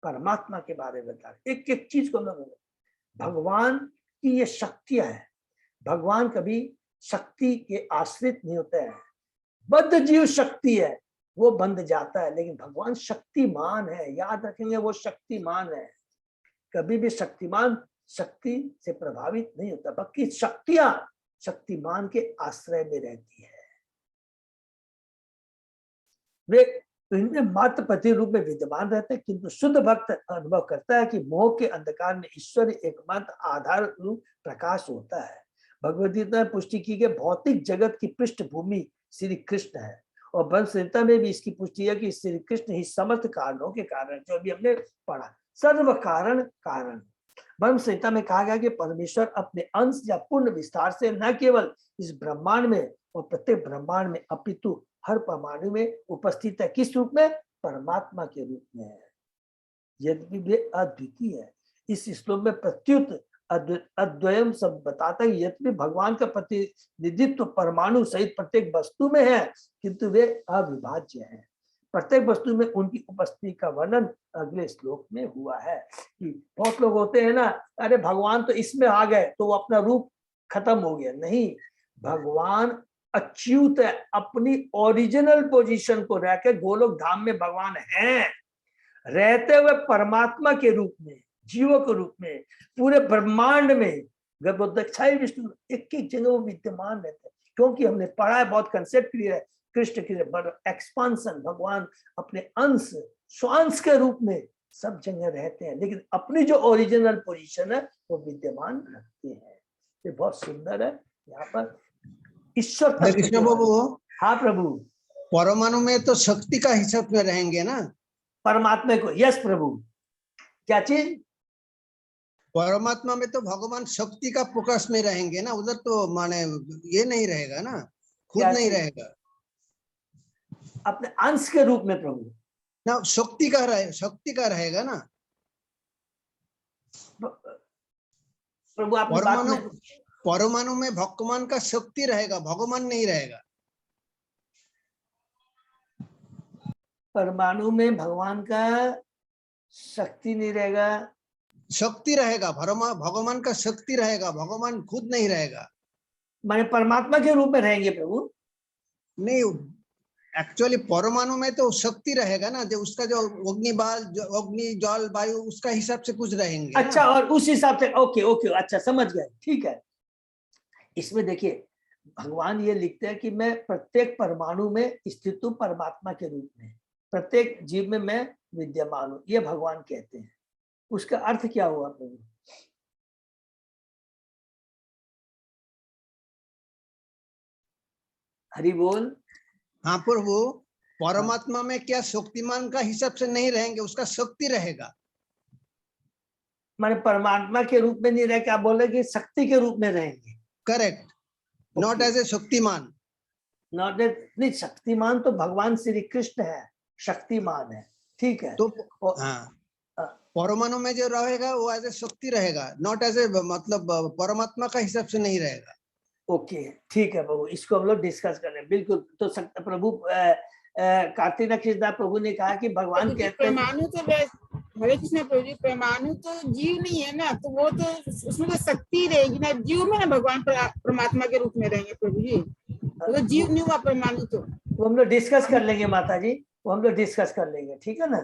परमात्मा के बारे में बता रहा है, एक एक चीज को लोग, भगवान की ये शक्तियां है। भगवान कभी शक्ति के आश्रित नहीं होते हैं। बद्ध जीव शक्ति है, वो बंध जाता है, लेकिन भगवान शक्तिमान है। याद रखेंगे, वो शक्तिमान है। कभी भी शक्तिमान शक्ति से प्रभावित नहीं होता, बल्कि शक्तियां शक्तिमान के आश्रय में रहती है। वे इनमें मात्र प्रति रूप में विद्यमान रहते हैं, किंतु शुद्ध भक्त अनुभव करता है कि मोह के अंधकार में ईश्वर एकमात्र आधार रूप प्रकाश होता है। भगवद गीता में पुष्टि की गई भौतिक जगत की पृष्ठभूमि श्री कृष्ण है, और ब्रह्म संहिता में भी इसकी पुष्टि है कि श्री कृष्ण ही समस्त कारणों के कारण, जो अभी हमने पढ़ा, सर्व कारण कारण। ब्रह्म संहिता में कहा गया कि परमेश्वर अपने अंश या पूर्ण विस्तार से न केवल इस ब्रह्मांड में और प्रत्येक ब्रह्मांड में, अपितु हर परमाणु में उपस्थित है। किस रूप में? परमात्मा के रूप में है, यद्यपि वे अद्वितीय है। इस श्लोक में प्रत्युत अद्वयम सब बताता है, यद्यपि भगवान का प्रतिनिधित्व परमाणु सहित प्रत्येक वस्तु में है, किंतु वे अविभाज्य हैं। प्रत्येक वस्तु में उनकी उपस्थिति का वर्णन अगले श्लोक में हुआ है। कि बहुत लोग होते हैं ना, अरे भगवान तो इसमें आ गए तो वो अपना रूप खत्म हो गया। नहीं, भगवान अच्युत है, अपनी ओरिजिनल पोजीशन को रहकर गोलोक धाम में भगवान हैं, रहते हुए परमात्मा के रूप में, जीवों के रूप में, पूरे ब्रह्मांड में गर्भोदक्षाई विष्णु एक एक जगह वो विद्यमान रहते हैं। क्योंकि हमने पढ़ा है, बहुत कंसेप्ट क्लियर है, कृष्ण की एक्सपांसन, भगवान अपने अंश स्वांश के रूप में सब जगह रहते हैं, लेकिन अपनी जो ओरिजिनल पोजीशन है वो विद्यमान रखते हैं। ये बहुत सुंदर है। यहाँ पर ईश्वर कृष्ण बाबू, हाँ प्रभु, परमाणु में तो शक्ति का हिसाब में रहेंगे ना, परमात्मा को। यस प्रभु, क्या चीज? परमात्मा में तो भगवान शक्ति का प्रकाश में रहेंगे ना, उधर तो माने ये नहीं रहेगा ना, खुद नहीं रहेगा, अपने अंश के रूप में प्रभु ना, शक्ति का रहेगा ना प्रभु। आप परमाणु में भगवान का शक्ति रहेगा, भगवान नहीं रहेगा। परमाणु में भगवान का शक्ति नहीं रहेगा, शक्ति रहेगा, भगवान का शक्ति रहेगा, भगवान खुद नहीं रहेगा। माने परमात्मा के रूप में रहेंगे प्रभु? नहीं, एक्चुअली परमाणु में तो शक्ति रहेगा ना, जो उसका जो अग्नि जल वायु उसका हिसाब से कुछ रहेंगे। अच्छा, और उस हिसाब से ओके ओके, अच्छा समझ गए, ठीक है। इसमें देखिए भगवान ये लिखते हैं कि मैं प्रत्येक परमाणु में स्थित हूं परमात्मा के रूप में, प्रत्येक जीव में मैं विद्यमान हूं, ये भगवान कहते हैं। उसका अर्थ क्या हुआ प्रभु? हरि बोल। हाँ प्रभु, परमात्मा में क्या शक्तिमान का हिसाब से नहीं रहेंगे, उसका शक्ति रहेगा। माने परमात्मा के रूप में नहीं रहे, क्या बोले कि शक्ति के रूप में रहेंगे। Correct, not as a Shaktiman. Not as, नहीं, शक्तिमान तो भगवान श्री कृष्ण है, शक्तिमान है, ठीक है। तो हाँ, परमाणु में जो रहेगा वो एज ए शक्ति रहेगा, नॉट एज ए मतलब परमात्मा का हिसाब से नहीं रहेगा। ओके, ठीक है प्रभु, इसको हम लोग डिस्कस कर रहे हैं। बिल्कुल। तो प्रभु कार्तिक कृष्णदास प्रभु ने कहा कि भगवान कहते हैं परमाणु तो हरे कृष्ण प्रभु जी, परमाणु तो जीव नहीं है ना, तो वो तो उसमें तो शक्ति रहेगी ना, जीव में ना भगवान परमात्मा के रूप में रहेंगे प्रभु जी। तो जीव नहीं हुआ परमाणु तो। वो हम लोग डिस्कस कर लेंगे माता जी, वो हम लोग डिस्कस कर लेंगे, ठीक है ना।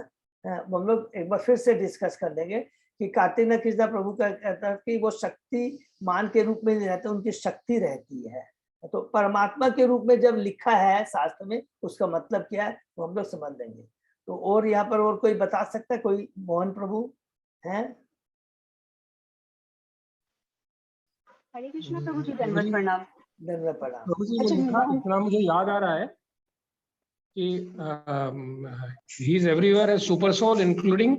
वो हम लोग एक बार फिर से डिस्कस कर लेंगे कि कार्तिक कृष्णा प्रभु का कहता है कि वो शक्तिमान के रूप में नहीं रहते, उनकी शक्ति रहती है। तो परमात्मा के रूप में जब लिखा है शास्त्र में, उसका मतलब क्या है वो हम लोग समझ लेंगे। तो और यहाँ पर और कोई बता सकता है, कोई मोहन प्रभु हैं? हरे कृष्णा प्रभु जी, दंडवत प्रणाम। धन्यवाद प्रणाम। प्रभु जी, वो अच्छा, लिखा मोहन। इतना मुझे याद आ रहा है कि he is everywhere as super soul including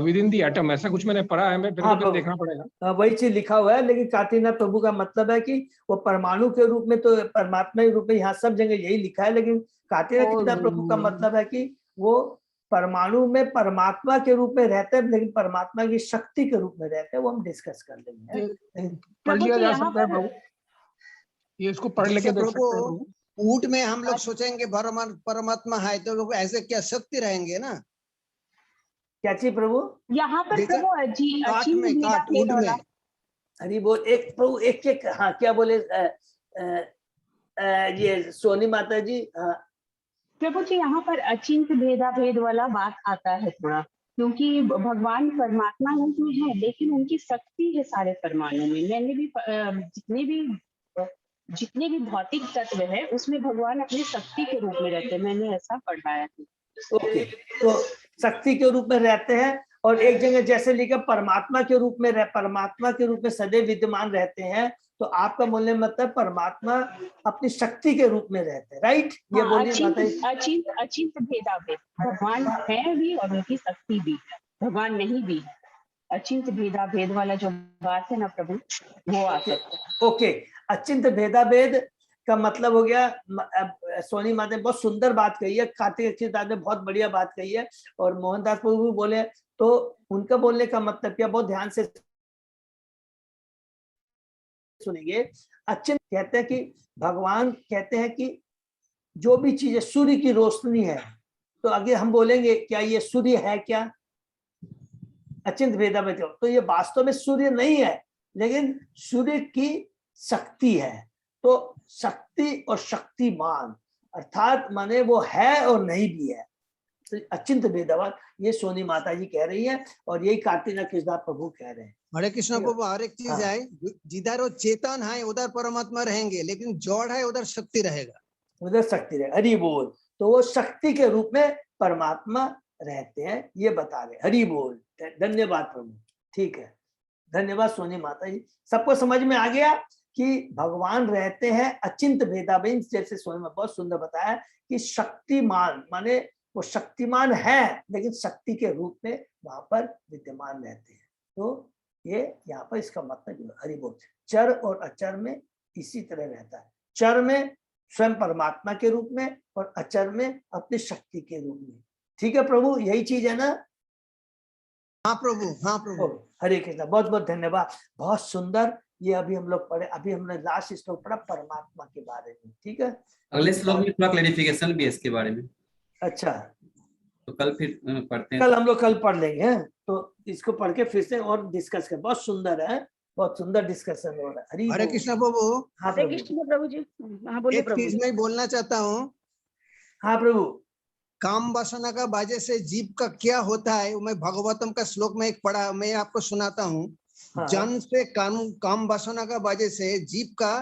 within the atom, ऐसा कुछ मैंने पढ़ा है, मैं फिर हाँ, तो फिर देखना पड़ेगा। वही चीज लिखा हुआ है, लेकिन कार्तिकनाथ प्रभु का मतलब है कि वो परमाणु के रूप में, तो परमात्मा के रूप में यहाँ सब जगह यही लिखा है, लेकिन कार्तिकनाथ प्रभु का मतलब है कि वो परमाणु में परमात्मा के रूप में रहते हैं, लेकिन परमात्मा की शक्ति के रूप में रहते हैं। वो हम डिस्कस कर लेंगे। पढ़ प्रभु लिया जी जा यहाँ सकता है पर प्रभु, ये इसको पढ़ लेके जैसे देख सकते हैं प्रभु प्रभु। ऊट में हम लोग सोचेंगे परमात्मा है, तो लोग ऐसे क्या शक्ति रहेंगे ना। क्या चीज प्रभु? यहाँ पर देखा? प्रभु काठ अचिंत में, भेदा काठ भेद ऊट वाला। में। हरी बोल। एक प्रभु एक एक, हाँ क्या बोले ये सोनी माता जी? हाँ प्रभु जी यहाँ पर अचिंत भेदा भेद वाला बात आता है थोड़ा, क्योंकि भगवान परमात्मा रूप में है, लेकिन उनकी शक्ति है सारे परमाणु में। मैंने भी जितने भी भौतिक तत्व है उसमें भगवान अपनी शक्ति के रूप में रहते हैं, मैंने ऐसा पढ़ा है। ओके, तो शक्ति के रूप में रहते हैं, और एक जगह जैसे लिखा परमात्मा के रूप में परमात्मा के रूप में सदैव विद्यमान रहते हैं। तो आपका बोलने में मतलब परमात्मा अपनी शक्ति के रूप में रहते हैं, राइट? ये बोलिए माता जी। अचिंत भेदा भेद, भगवान है भी और उनकी शक्ति भी, भगवान नहीं भी है। अचिंत भेदा भेद वाला जो बात है ना प्रभु, वो आ सकता है। ओके, अचिंत भेदा भेद का मतलब हो गया। सोनी माता ने बहुत सुंदर बात कही है, कार्तिक दास ने बहुत बढ़िया बात कही है, और मोहनदास प्रभु भी बोले। तो उनका बोलने का मतलब क्या, बहुत ध्यान से सुनेंगे। अचिंत कहते हैं कि भगवान कहते हैं कि जो भी चीजें, सूर्य की रोशनी है, तो आगे हम बोलेंगे क्या ये सूर्य है क्या? अचिंत भेदा भेद, तो ये वास्तव में सूर्य नहीं है, लेकिन सूर्य की शक्ति है। तो शक्ति और शक्तिमान, अर्थात माने वो है और नहीं भी है। तो अचिंत भेदावाद ये सोनी माता जी कह रही है, और यही कार्तिक कृष्णा प्रभु कह रहे हैं। हरे कृष्णा प्रभु, हर एक चीज हाँ। है, जिधर वो चेतन है उधर परमात्मा रहेंगे, लेकिन जड़ है उधर शक्ति रहेगा। उधर शक्ति रहे। हरि बोल। तो वो शक्ति के रूप में परमात्मा रहते हैं, ये बता रहे। हरि बोल। धन्यवाद प्रभु। ठीक है, धन्यवाद सोनी माता जी। सबको समझ में आ गया कि भगवान रहते हैं अचिंत भेदाभेद, जैसे सोनी माता बहुत सुंदर बताया कि शक्तिमान माने वो शक्तिमान है, लेकिन शक्ति के रूप में वहां पर विद्यमान रहते हैं। तो ये यहाँ पर इसका मतलब हरि बोल। चर और अचर में इसी तरह रहता है। चर में स्वयं परमात्मा के रूप में, और अचर में अपनी शक्ति के रूप में। ठीक है प्रभु, यही चीज है ना? हाँ प्रभु, हाँ प्रभु। हरे कृष्णा, बहुत बहुत धन्यवाद। बहुत सुंदर। ये अभी हम लोग पढ़े, अभी हमने लास्ट श्लोक पढ़ा परमात्मा के बारे में। ठीक है, अगले श्लोक में थोड़ा क्लैरिफिकेशन भी है इसके बारे में। अच्छा, तो कल फिर पढ़ते हैं। कल हम लोग कल पढ़ लेंगे, हैं? तो इसको पढ़ के फिर से और डिस्कस कर। बहुत सुंदर है, बहुत सुंदर डिस्कशन हो रहा है। हरे कृष्णा प्रभु। हाँ हरे प्रभु। कृष्ण प्रभु जी। हाँ बोलिए एक प्रभु चीज जी। मैं बोलना चाहता हूँ, हाँ प्रभु। काम वासना का वजह से जीव का क्या होता है, वो मैं भागवतम का श्लोक में एक पढ़ा, मैं आपको सुनाता हूँ। हाँ। जन्म से काम वासना का वजह से जीव का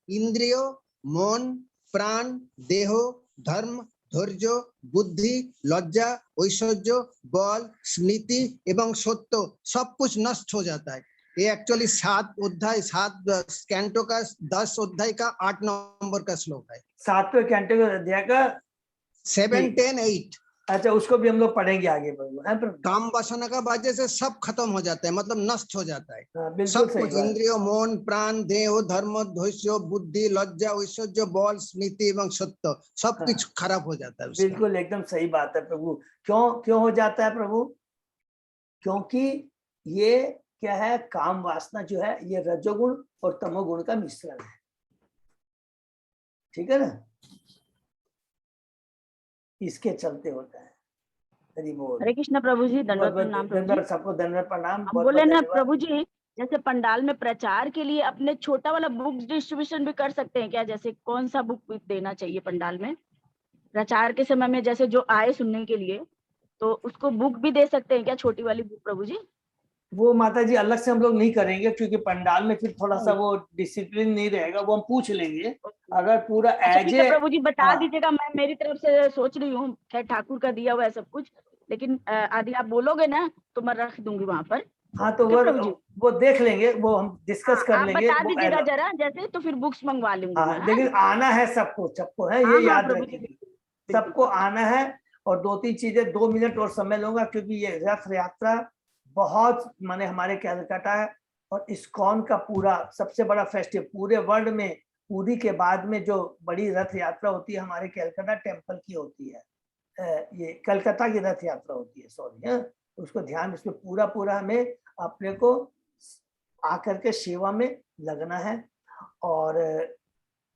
इंद्रियो, मन, प्राण, देहो, धर्म, धैर्य, बुद्धि, लज्जा, ऐश्वर्य, बल, स्मृति एवं सत्य सब कुछ नष्ट हो जाता है। ये एक्चुअली 7 अध्याय 7 कैंटो का 10 अध्याय का 8 नंबर का श्लोक है। 7वें कैंटो का अध्याय का 7, 10, 8। अच्छा, उसको भी हम लोग पढ़ेंगे आगे प्रभु, है प्रभु? काम वासना का वजह से सब खत्म हो जाता है, मतलब नष्ट हो जाता है। हाँ, बिल्कुल सब सही कुछ, बात। इंद्रियो, मन, प्राण, देह, धर्म, धैर्य, बुद्धि, लज्जा, ऐश्वर्य, बल, स्मृति एवं सत्य सब हाँ। कुछ खराब हो जाता है उसका। बिल्कुल एकदम सही बात है प्रभु। क्यों हो जाता है प्रभु? क्योंकि ये क्या है, काम वासना जो है ये रजोगुण और तमोगुण का मिश्रण है। ठीक है ना, इसके चलते होता है। हरि बोल। हरे कृष्ण प्रभु जी, बहुत दंडवत बहुत प्रणाम प्रभु जी। धन्यवाद सबको, धन्यवाद प्रणाम। हम बहुत बोले बहुत ना धन्यवाद। प्रभु जी जैसे पंडाल में प्रचार के लिए अपने छोटा वाला बुक डिस्ट्रीब्यूशन भी कर सकते हैं क्या? जैसे कौन सा बुक देना चाहिए पंडाल में प्रचार के समय में, जैसे जो आए सुनने के लिए, तो उसको बुक भी दे सकते हैं क्या, छोटी वाली बुक प्रभु जी? वो माता जी अलग से हम लोग नहीं करेंगे, क्योंकि पंडाल में फिर थोड़ा सा वो डिसिप्लिन नहीं रहेगा, वो हम पूछ लेंगे। अगर पूरा अच्छा एज ठीक है प्रभु जी, बता हाँ। दीजिएगा। मैं मेरी तरफ से सोच रही हूँ, खैर ठाकुर का दिया हुआ है सब कुछ, लेकिन आदि आप बोलोगे ना तो मैं रख दूंगी वहां पर। हाँ, तो ठीक है प्रभु जी? वो देख लेंगे, वो हम डिस्कस कर आप लेंगे। बता वो दीजिएगा जरा, जैसे तो फिर बुक्स मंगवा लूंगी मैं। हाँ, लेकिन आना है सबको है, ये याद रखिए, सबको आना है। और 2-3 चीजें 2 मिनट और समय लूंगा, क्योंकि ये रथ यात्रा बहुत माने हमारे कैलकाटा है और इस्कॉन का पूरा सबसे बड़ा फेस्टिवल पूरे वर्ल्ड में, पूरी के बाद में जो बड़ी रथ यात्रा होती है हमारे कैलकाटा टेम्पल की होती है। ये कलकत्ता की रथ यात्रा होती है, सॉरी, उसको ध्यान, इसमें पूरा हमें अपने को आकर के सेवा में लगना है। और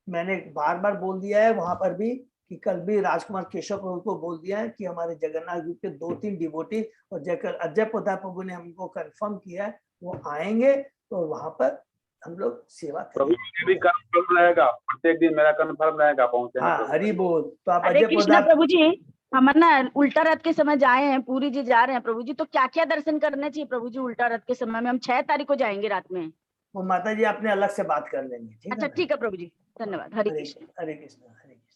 मैंने बार बोल दिया है वहां पर भी कि कल भी राजकुमार केशव प्रभु को बोल दिया है कि हमारे जगन्नाथ ग्रुप के 2-3 डिवोटी और जयकर अजय पोदार प्रभु ने हमको कंफर्म किया है, वो आएंगे तो वहां पर हम लोग सेवा प्रभु करेंगे। भी कंफर्म रहेगा, प्रत्येक दिन मेरा कंफर्म रहेगा पहुंचे। हाँ, हरि बोल। तो आप हरे अजय कृष्णा पोदार प्रभु जी, हम ना उल्टा रथ के समय जाए हैं, पूरी जी जा रहे हैं प्रभु जी, तो क्या क्या दर्शन करने चाहिए प्रभु जी उल्टा रथ के समय में? हम 6 तारीख को जाएंगे रात में। वो माता जी अपने अलग से बात कर लेंगे, ठीक है? अच्छा ठीक है प्रभु जी, धन्यवाद। हरे कृष्ण। हरे कृष्ण, हरे कृष्ण।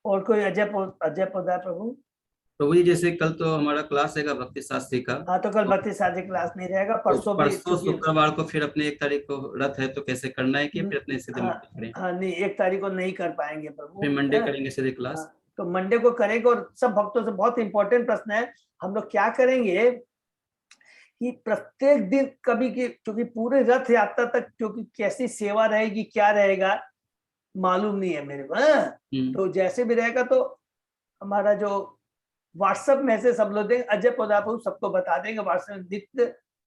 और कोई अजय पोदार प्रभु? प्रभु जी जैसे कल तो हमारा क्लास रहेगा भक्ति शास्त्री का, हाँ, तो कल 32 शादी क्लास नहीं रहेगा, तो परसों भी परसों शुक्रवार को फिर अपने 1 तारीख को रथ है, तो कैसे करना है कि फिर अपने सीधे मंडे करें? हाँ, नहीं 1 तारीख को नहीं कर पाएंगे प्रभु, फिर मंडे करेंगे सीधे क्लास। हाँ, तो मंडे को करेंगे। और सब भक्तों से बहुत इंपॉर्टेंट प्रश्न है, हम लोग क्या करेंगे कि प्रत्येक दिन कभी की, क्योंकि पूरे रथ यात्रा तक क्योंकि कैसी सेवा रहेगी क्या रहेगा मालूम नहीं है मेरे को, तो जैसे भी रहेगा तो हमारा जो व्हाट्सएप मैसेज सब लोग देंगे, अजय पोदार सबको बता देंगे व्हाट्सएप,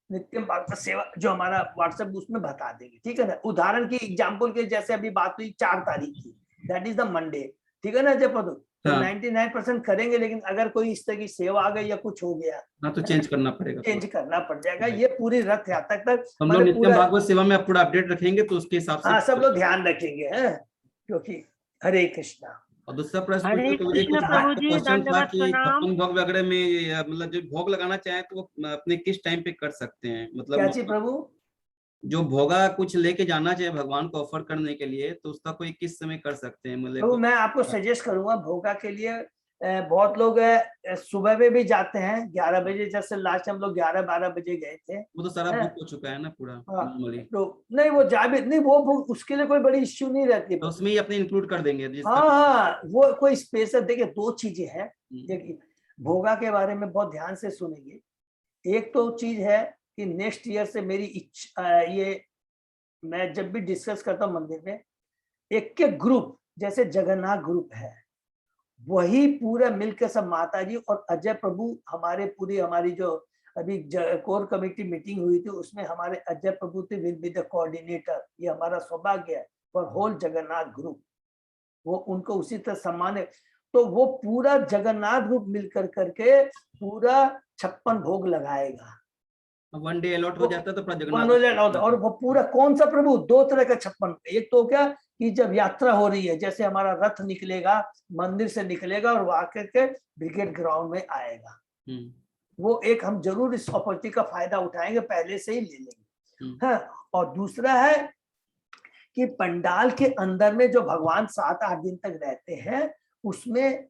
नित्य भागवत सेवा जो हमारा व्हाट्सएप उसमें बता देंगे, ठीक है ना। उदाहरण की एग्जांपल के जैसे अभी बात हुई 4 तारीख की, दैट इज द मंडे, ठीक है ना अजय पोदार? तो 99% करेंगे, लेकिन अगर कोई इस तरह की सेवा आ गई या कुछ हो गया, हाँ, तो चेंज करना पड़ेगा, चेंज करना पड़ जाएगा। ये पूरी रथ यात्रा तक हम लोग नित्य भागवत सेवा में पूरा अपडेट रखेंगे, तो उसके हिसाब से हाँ सब लोग ध्यान रखेंगे, क्योंकि हरे कृष्णा। और दूसरा प्रश्न हरे तो मुझे कुछ कृष्ण प्रभु जी, क्वेश्चन था दंडवत कि प्रणाम। छप्पन भोग वगैरह में मतलब जो भोग लगाना चाहे तो वो अपने किस टाइम पे कर सकते हैं? क्या मतलब चीज प्रभु? जो भोगा कुछ लेके जाना चाहे भगवान को ऑफर करने के लिए, तो उसका कोई किस समय कर सकते हैं? प्रभु मतलब मैं आपको सजेस्ट करूंगा भोगा के लिए, बहुत लोग सुबह में भी जाते हैं 11 बजे, जैसे लास्ट हम लोग 11-12 बजे गए थे, वो तो सारा बुक हो चुका है ना पूरा नॉर्मली, तो नहीं वो जा भी नहीं, वो उसके लिए कोई बड़ी इश्यू नहीं रहती, तो उसमें ही अपने इंक्लूड कर देंगे। हाँ, वो कोई स्पेशल, देखिए 2 चीजें हैं, देखिए भोगा के बारे में बहुत ध्यान से सुनेंगे। एक तो चीज है कि नेक्स्ट ईयर से मेरी इच्छा, ये मैं जब भी डिस्कस करता हूँ मंदिर में, एक ग्रुप जैसे जगन्नाथ ग्रुप है, वही पूरा मिलकर सब माता जी और अजय प्रभु, हमारी जो अभी कोर कमेटी मीटिंग हुई थी उसमें हमारे अजय प्रभु थे विल बी द कोऑर्डिनेटर। ये हमारा सौभाग्य है फॉर होल जगन्नाथ ग्रुप, वो उनको उसी तरह सम्मान है। तो वो पूरा जगन्नाथ ग्रुप मिलकर करके पूरा 56 भोग लगाएगा, 1 डे अलॉट हो जाता है तो पूरा जगन्नाथ। और वो पूरा कौन सा प्रभु? 2 तरह का 56, एक तो क्या कि जब यात्रा हो रही है, जैसे हमारा रथ निकलेगा मंदिर से निकलेगा और वो आकर के ब्रिगेड ग्राउंड में आएगा, वो एक हम जरूर इस अपॉर्चुनिटी का फायदा उठाएंगे, पहले से ही ले लेंगे। हाँ, और दूसरा है कि पंडाल के अंदर में जो भगवान 7-8 दिन तक रहते हैं, उसमें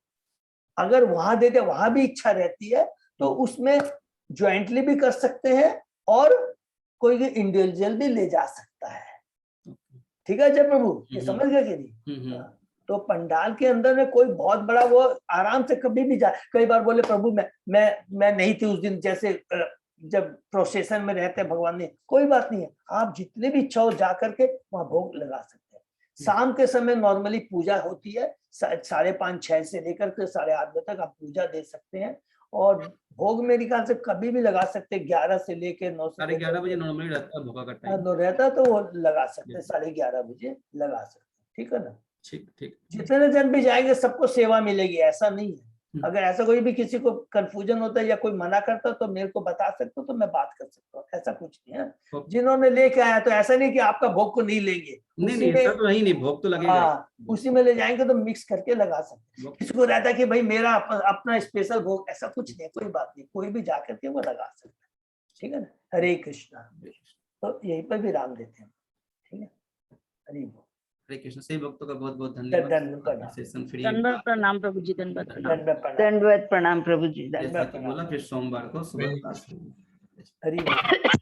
अगर वहां देते, वहां भी इच्छा रहती है तो उसमें ज्वाइंटली भी कर सकते हैं और कोई इंडिविजुअल भी ले जा सकता है, ठीक है जय प्रभु, ये समझ गए कि नहीं? तो पंडाल के अंदर में कोई बहुत बड़ा, वो आराम से कभी भी जा, कई बार बोले प्रभु मैं नहीं थी उस दिन, जैसे जब प्रोसेशन में रहते हैं भगवान ने, कोई बात नहीं है, आप जितने भी इच्छा हो जा करके वहां भोग लगा सकते हैं। शाम के समय नॉर्मली पूजा होती है 5:30-6 से लेकर के 8:30 बजे तक आप पूजा दे सकते हैं, और भोग मेरे ख्याल से कभी भी लगा सकते हैं, 11 से लेकर 9 से 11:30 बजे नॉर्मली रहता है भोगा का टाइम, रहता तो वो लगा सकते हैं, 11:30 बजे लगा सकते हैं, ठीक है ना? ठीक। जितने जन भी जाएंगे सबको सेवा मिलेगी, ऐसा नहीं है, अगर ऐसा कोई भी किसी को कंफ्यूजन होता है या कोई मना करता तो मेरे को बता सकते हो, तो मैं बात कर सकता हूँ, ऐसा कुछ नहीं है। जिन्होंने लेके आया तो ऐसा नहीं कि आपका भोग को नहीं लेंगे, नहीं ऐसा तो नहीं, भोग तो लगेगा। हाँ, उसी में ले जाएंगे तो मिक्स करके लगा सकते हैं। किसी को रहता है कि भाई मेरा अपना स्पेशल भोग, ऐसा कुछ नहीं, कोई बात नहीं, कोई भी जाकर के वो लगा सकता है। ठीक है ना, हरे कृष्णा। तो यहीं पर भी राम देते हैं। ठीक है, हरि बोल। हरे कृष्ण। सही भक्तों का बहुत बहुत धन्यवाद। Session free. दंडवत प्रणाम प्रभु जी, दंडवत प्रणाम। दंडवत प्रणाम प्रभु जी, जैसा कि बोला फिर सोमवार को सुबह क्लास। हरि बोल।